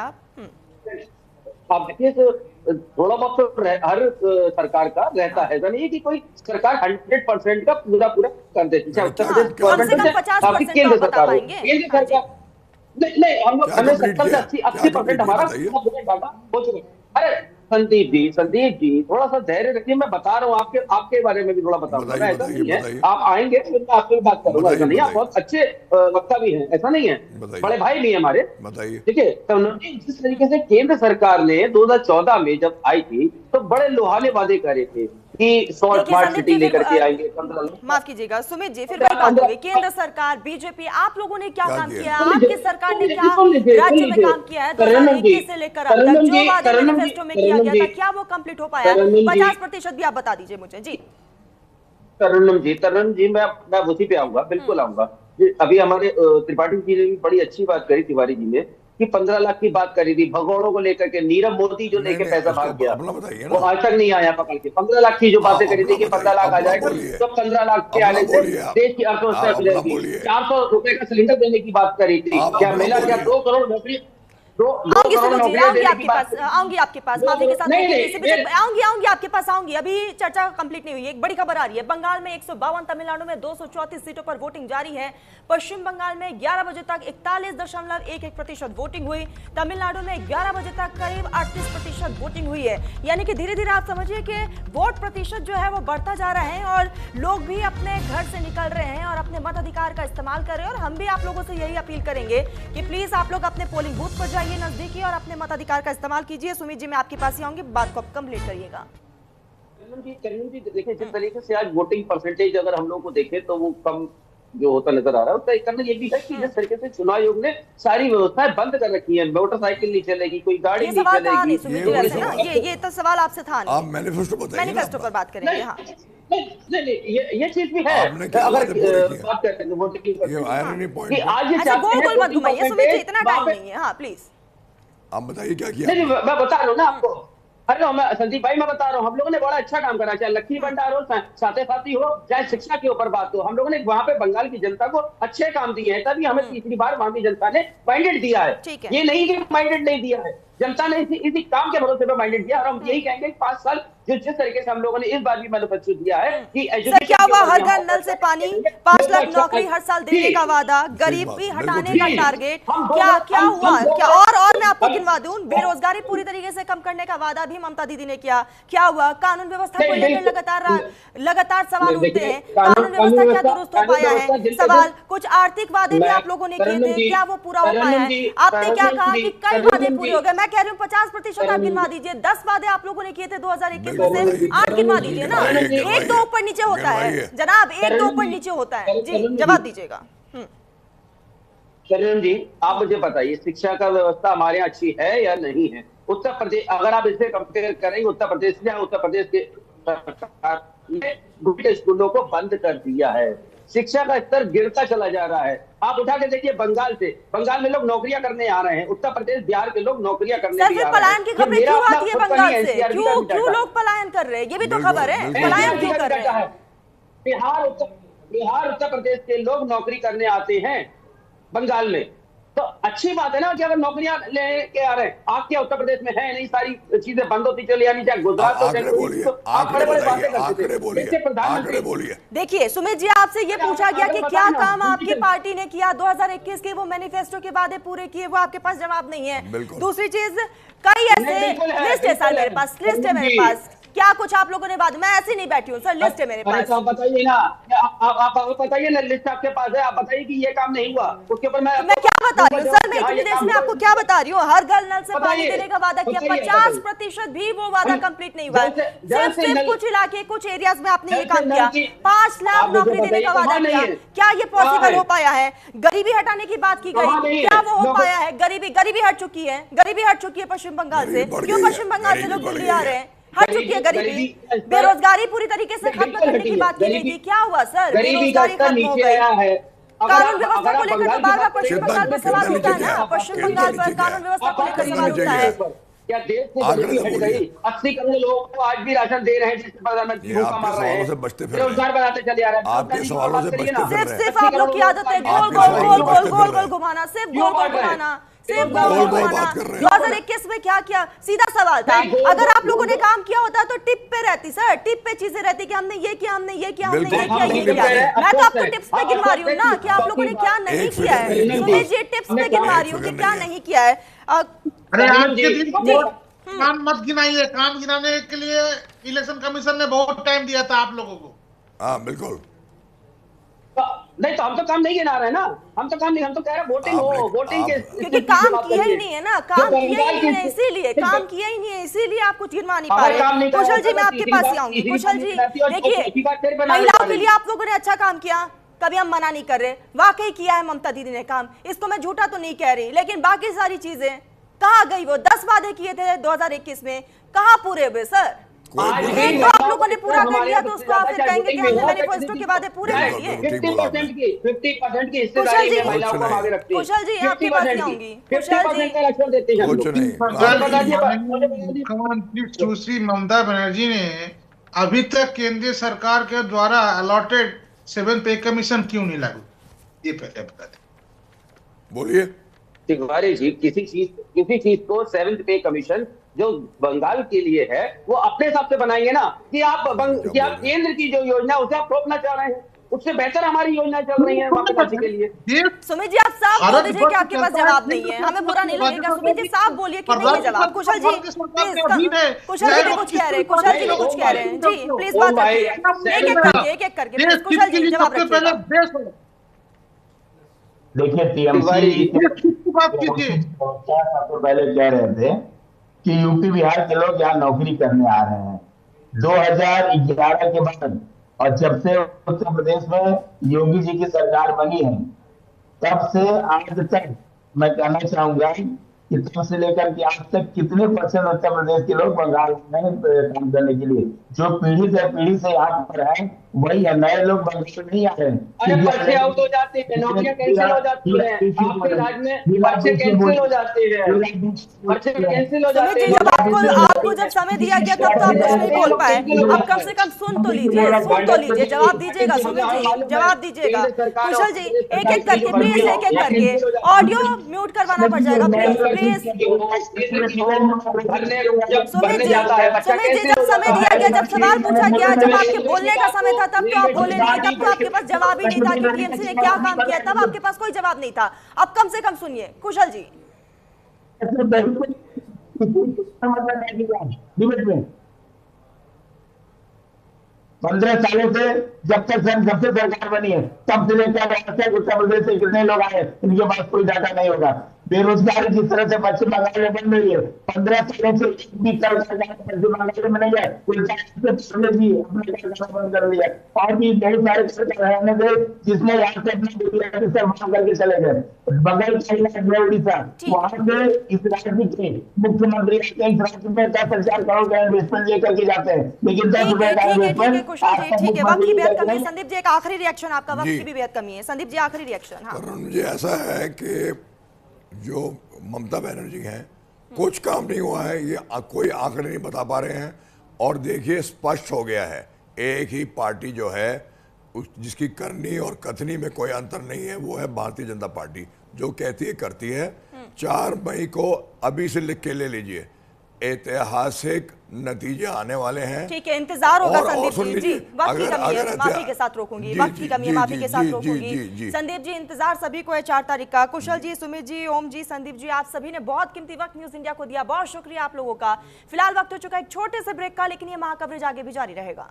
आप देखिए तो थोड़ा बहुत तो हर सरकार का रहता है। ऐसा नहीं है कि कोई सरकार 100% का पूरा कर देती है। केंद्र सरकार नहीं, हम लोग हमें 70 से 80% हमारा डाटा हो चुका है। अरे संदीप जी थोड़ा सा धैर्य रखिए, मैं बता रहा हूँ आपके बारे में भी थोड़ा बताऊंगा। ऐसा नहीं है आप आएंगे फिर मैं आपसे बात करूंगा, ऐसा नहीं। आप बहुत अच्छे वक्ता भी हैं, ऐसा नहीं है, बड़े भाई भी हैं हमारे। ठीक है, तो जिस तरीके से केंद्र सरकार ने 2014 में जब आई थी तो बड़े लोहाने वादे करे थे कि स्मार्ट सिटी लेकर के आएंगे। माफ कीजिएगा सुमित जी, फिर वही बात होगी। केंद्र सरकार, बीजेपी, आप लोगों ने क्या काम किया, आपकी सरकार ने क्या राज्य में काम किया है 2021 से लेकर अब तक? जो वादे मैनिफेस्टो में किया गया था, क्या वो कंप्लीट हो पाया? 50% भी आप बता दीजिए मुझे। जी तरन्नुम जी, मैं उसी पे आऊंगा, बिल्कुल आऊंगा। अभी हमारे त्रिपाठी जी ने भी बड़ी अच्छी बात करी, तिवारी जी ने, कि 15 लाख की बात करी थी भगोड़ों को लेकर के। नीरव मोदी जो लेके पैसा भाग गया वो आज तक नहीं आया पकड़ के। 15 लाख की जो बातें करी थी कि 15 लाख आ जाएगा, तो 15 लाख के आने से देश की अर्थव्यवस्था सुधरेगी। 400 रुपए का सिलेंडर देने की बात करी थी। क्या मिला? क्या 2 करोड़ नौकरी? आऊंगी आपके पास माफी के साथ आऊंगी आपके पास आऊंगी। अभी चर्चा कंप्लीट नहीं हुई है। एक बड़ी खबर आ रही है। बंगाल में 152, तमिलनाडु में 234 सीटों पर वोटिंग जारी है। पश्चिम बंगाल में 11 बजे तक 41.11% वोटिंग हुई। तमिलनाडु में 11 बजे तक करीब 38% वोटिंग हुई है। यानी कि धीरे धीरे आप समझिए कि वोट प्रतिशत जो है वो बढ़ता जा रहा है और लोग भी अपने घर से निकल रहे हैं और अपने मताधिकार का इस्तेमाल कर रहे हैं। और हम भी आप लोगों से यही अपील करेंगे कि प्लीज आप लोग अपने पोलिंग बूथ पर ये नजदीकी और अपने मताधिकार का इस्तेमाल कीजिए। सुमित जी, मैं आपके पास ही आऊंगी, बात को कंप्लीट करिएगा। देखिए, जिस तरीके से आज वोटिंग परसेंटेज अगर हम लोग को देखें तो वो कम जो होता नजर आ रहा है, उसका एक कारण ये भी है कि जिस तरीके से चुनाव आयोग ने सारी व्यवस्थाएं बंद कर रखी है। मोटरसाइकिल नहीं चलेगी, कोई गाड़ी नहीं चलेगी। ये तो सवाल आपसे था नहीं। आप मैनिफेस्टो पर बात करेंगे। हाँ नहीं, ये चीज भी है। अगर बात करते हैं वोटिंग आज गोल मत घुमाइए सुमित जी, इतना टाइम नहीं है। हाँ प्लीज। आप बताइए क्या किया नहीं, आपने? मैं बता रहा हूँ ना आपको। अरे मैं संदीप भाई मैं बता रहा हूँ, हम लोगों ने बड़ा अच्छा काम करा, चाहे लक्ष्मी भंडार हो, साथे साथी हो, चाहे शिक्षा के ऊपर बात हो, हम लोगों ने वहां पे बंगाल की जनता को अच्छे काम दिए हैं, तभी हमें तीसरी बार वहां की जनता ने माइंडेड दिया है। ठीक है। ये नहीं कि माइंडेड नहीं दिया है, जनता ने इसी काम के भरोसे पे माइंडेड दिया। और हम यही कहेंगे 5 साल जिस तरीके से हम लोगों ने इस बार भी मैनिफेस्टो दिया है कि सर क्या हुआ, हर घर नल से पानी, 5 लाख नौकरी हर साल देने का वादा, गरीबी हटाने का टारगेट, क्या हुआ? क्या और मैं आपको गिनवा दूं, बेरोजगारी पूरी तरीके से कम करने का वादा भी ममता दीदी ने किया, क्या हुआ? कानून व्यवस्था को लेकर लगातार सवाल उठते हैं, कानून व्यवस्था क्या दुरुस्त हो पाया है? सवाल, कुछ आर्थिक वादे भी आप लोगों ने किए थे, क्या वो पूरा हो पाया है? आपने क्या कहा कि कई वादे पूरे हो गए, मैं कह रही हूँ 50% आप गिनवा दीजिए, 10 वादे आप लोगों ने किए थे 2021 से, 8 गिनवा दीजिए ना, एक दो ऊपर नीचे होता है जनाब, एक दो ऊपर नीचे होता है। जी जवाब दीजिएगा। शरण जी आप मुझे बताइए, शिक्षा का व्यवस्था हमारे यहाँ अच्छी है या नहीं है? उत्तर प्रदेश अगर आप इससे कंपेयर करेंगे, उत्तर प्रदेश में, उत्तर प्रदेश के सरकार ने गवर्नमेंट स्कूलों को बंद कर दिया है, शिक्षा का स्तर गिरता चला जा रहा है। आप उठा के देखिए बंगाल से, बंगाल में लोग नौकरियां करने आ रहे हैं, उत्तर प्रदेश बिहार के लोग नौकरियां करने भी आ रहे हैं। पलायन की खबरें क्यों आती है बंगाल से? क्यों लोग पलायन कर रहे हैं? ये भी तो खबर है, पलायन क्यों कर रहे हैं? बिहार उत्तर प्रदेश के लोग नौकरी करने आते हैं बंगाल में, तो अच्छी बात है ना कि अगर नौकरियां लेके आ रहे हैं। आप क्या उत्तर प्रदेश में है नहीं, सारी चीजें बंद होती चली जानी, चाहे गुजरात हो, आप बड़े बड़े बातें करते थे। प्रधानमंत्री देखिए सुमित जी, आपसे ये पूछा गया कि क्या काम आपकी पार्टी ने किया 2021 के वो मैनिफेस्टो के वादे पूरे किए, वो आपके पास जवाब नहीं है। दूसरी चीज, कई ऐसे लिस्ट है सर मेरे पास, लिस्ट है मेरे पास, क्या कुछ आप लोगों ने बात, मैं ऐसे नहीं बैठी हूँ सर, लिस्ट है मेरे पास। आप बताइए ना, आप बताइए ना, लिस्ट आपके पास है, आप बताइए कि ये काम नहीं हुआ, उसके ऊपर मैं क्या बता रही हूँ सर, मैं इतनी देर से आपको क्या बता रही हूँ? हर घर नल से पानी देने का वादा किया, 50% भी वो वादा कंप्लीट नहीं हुआ। सिर्फ कुछ इलाके, कुछ एरियाज में आपने ये काम किया, 5 लाख नौकरी देने का वादा किया, क्या ये पॉसिबल हो पाया है? गरीबी हटाने की बात की गई, क्या वो हो पाया है? गरीबी हट चुकी है, गरीबी हट चुकी है पश्चिम बंगाल से, क्यों पश्चिम बंगाल से लोग दिल्ली आ रहे हैं? हट चुकी है गरीबी, बेरोजगारी पूरी तरीके से खत्म करने की बात की गई थी, क्या हुआ सर? बेरोजगारी खत्म हो गई, कानून व्यवस्था को लेकर तो बार बार पश्चिम बंगाल पर सवाल उठता है ना, पश्चिम बंगाल पर कानून व्यवस्था को लेकर सवाल उठता है। क्या देश से गरीबी हट गई? 80 करोड़ लोगों को आज भी राशन दे रहे हैं, जिससे प्रधानमंत्री भूखा मर रहे हैं, बेरोजगार बनाते चले आ रहे हैं। आपके सवालों से बचते फिर रहे हैं। सिर्फ आप लोग की आदत है गोल गोल घुमाना, सिर्फ गोल गोल घुमाना, सिर्फ गोल गोल घुमाना। 2021 में क्या किया? सीधा सवाल था, अगर आप लोगों ने काम किया होता तो टिप पे रहती सर, टिप पे चीजें रहती कि हमने ये किया, हमने ये किया, हमने ये किया, ये किया। मैं तो आपको टिप्स पे गिनवा रही हूँ ना कि आप लोगों ने क्या नहीं किया है। सुमित जी टिप्स पे गिनवा रही हूँ कि क्या नहीं किया है। अरे आज के दिन काम मत गिनाइए, काम गिनाने के लिए इलेक्शन कमीशन ने बहुत टाइम दिया था आप लोगों को। हाँ बिल्कुल नहीं, तो हम तो काम नहीं गिना रहे ना, हम तो काम नहीं, हम तो कह रहे हैं वोटिंग हो, वोटिंग के, क्योंकि काम किया ही नहीं है ना, काम किया ही नहीं है, इसीलिए काम किया ही नहीं है, इसीलिए आप कुछ गिनवा नहीं पा रहे। कुशल जी मैं आपके पास ही आऊंगी। कुशल जी देखिए, महिलाओं के लिए आप लोगों ने अच्छा काम किया, कभी हम मना नहीं कर रहे, वाकई किया है ममता दीदी ने काम, इसको मैं झूठा तो नहीं कह रही, लेकिन बाकी सारी चीजें कहाँ गई? वो 10 वादे किए थे 2021 में, कहाँ पूरे हुए सर? एक तो आप लोगों ने पूरा कर लिया तो उसको आप फिर कहेंगे कि हमने मैनिफेस्टो के वादे पूरे कर लिए। 50% की हिस्सेदारी में महिलाओं को आगे रखती है। कुशल जी आपके पास ही आऊंगी। कुशल जी का लक्ष्य देते हैं कुछ नहीं। मुख्यमंत्री सुश्री ममता बनर्जी ने अभी तक केंद्रीय सरकार के द्वारा अलॉटेड 7th पे कमीशन क्यों नहीं लागू, ये पहले बता दें। बोलिए। तिवारी जी, किसी चीज को 7th पे कमीशन जो बंगाल के लिए है वो अपने हिसाब से बनाएंगे ना, कि आप केंद्र की जो योजना है उसे आप रोकना चाह रहे हैं, उससे बेहतर हमारी योजना चल रही है वापसी के लिए। सुमित जी आप साफ बोल दीजिए कि आपके पास जवाब नहीं है, हमें बुरा नहीं लगेगा। सुमित जी साफ बोलिए कि नहीं है जवाब। कुशल जी प्लीज, कुशल जी भी कुछ कह रहे हैं, कुशल जी भी कुछ कह रहे हैं, जी प्लीज बात करिए एक एक करके। कुशल जी जवाब रखिए। देखिए टीएमसी पहले कह रहे थे कि यूपी बिहार के लोग यहाँ नौकरी करने आ रहे हैं 2011 के बाद, और जब से उत्तर प्रदेश में योगी जी की सरकार बनी है तब से आज तक मैं कहना चाहूंगा कि तब से लेकर के आज तक कितने परसेंट उत्तर प्रदेश के लोग बंगाल में काम करने के लिए जो पीढ़ी दर पीढ़ी से यहाँ पर है वही है, नए लोग बंगाल नहीं आ रहे हैं। अरे पर्चे आउट हो जाते हैं, नौकरियां कैंसिल हो जाती है, आपके राज्य में पर्चे कैंसिल हो जाते हैं, पर्चे कैंसिल हो जाते सुमित जी, हैं। जब आपको जब समय दिया गया तब तो आप कुछ नहीं बोल पाए, अब कम से कम सुन तो लीजिए, जवाब दीजिएगा सुमित जी, जवाब दीजिएगा। कुशल जी, एक एक करके प्लीज, एक एक करके ऑडियो म्यूट करवाना पड़ जाएगा प्लीज। सुमित जी, जब समय दिया गया, जब सवाल पूछा गया, जब आपके बोलने का समय था तब तो आप बोले नहीं, तब तो आपके पास जवाब ही नहीं था कि टीएमसी ने क्या काम किया, तब आपके पास कोई जवाब नहीं था। अब कम से कम सुनिए कुशल जी। डिबेट में 15 सालों से जब से सरकार बनी है तब से लेकर आज तक उत्तर प्रदेश से कितने लोग आए, इनके पास कोई डाटा नहीं होगा। बेरोजगारी जिस तरह से पश्चिम बंगाल में बढ़ रही है, 15 सालों से एक भी कल पश्चिम बंगाल में नहीं है, उल्टा भी अपना काम बंद कर लिया। और भी बहुत सारे सरकार थे जिसने यहाँ से अपना सर्वनाम करके चले गए। बगल का उड़ीसा, वहां से इस राज्य के मुख्यमंत्री इस राज्य में 10,000 करोड़ का इन्वेस्टमेंट लेकर के जाते हैं, लेकिन 10 रुपए का इन्वेस्टमेंट। कुशल जी ठीक है, वक्त की बेहद कमी है। संदीप जी, एक आखिरी रिएक्शन आपका, वक्त की भी बेहद कमी है। संदीप जी, आखिरी रिएक्शन। हाँ, मुझे ऐसा है कि जो ममता बनर्जी हैं, कुछ काम नहीं हुआ है, ये कोई आंकड़े नहीं बता पा रहे हैं। और देखिए स्पष्ट हो गया है, एक ही पार्टी जो है जिसकी करनी और कथनी में कोई अंतर नहीं है, वो है भारतीय जनता पार्टी। जो कहती है करती है। 4 मई को अभी से लिख के ले लीजिए, ऐतिहासिक नतीजे आने वाले हैं। ठीक है, इंतजार होगा संदीप जी। वक्त की कमी है, माफी के साथ रोकूंगी, वक्त की कमी है, माफी के साथ रोकूंगी। संदीप जी, इंतजार सभी को है 4 तारीख का। कुशल जी, सुमित जी, ओम जी, संदीप जी, आप सभी ने बहुत कीमती वक्त न्यूज इंडिया को दिया, बहुत शुक्रिया आप लोगों का। फिलहाल वक्त हो चुका है एक छोटे से ब्रेक का, लेकिन ये महाकवरेज आगे भी जारी रहेगा।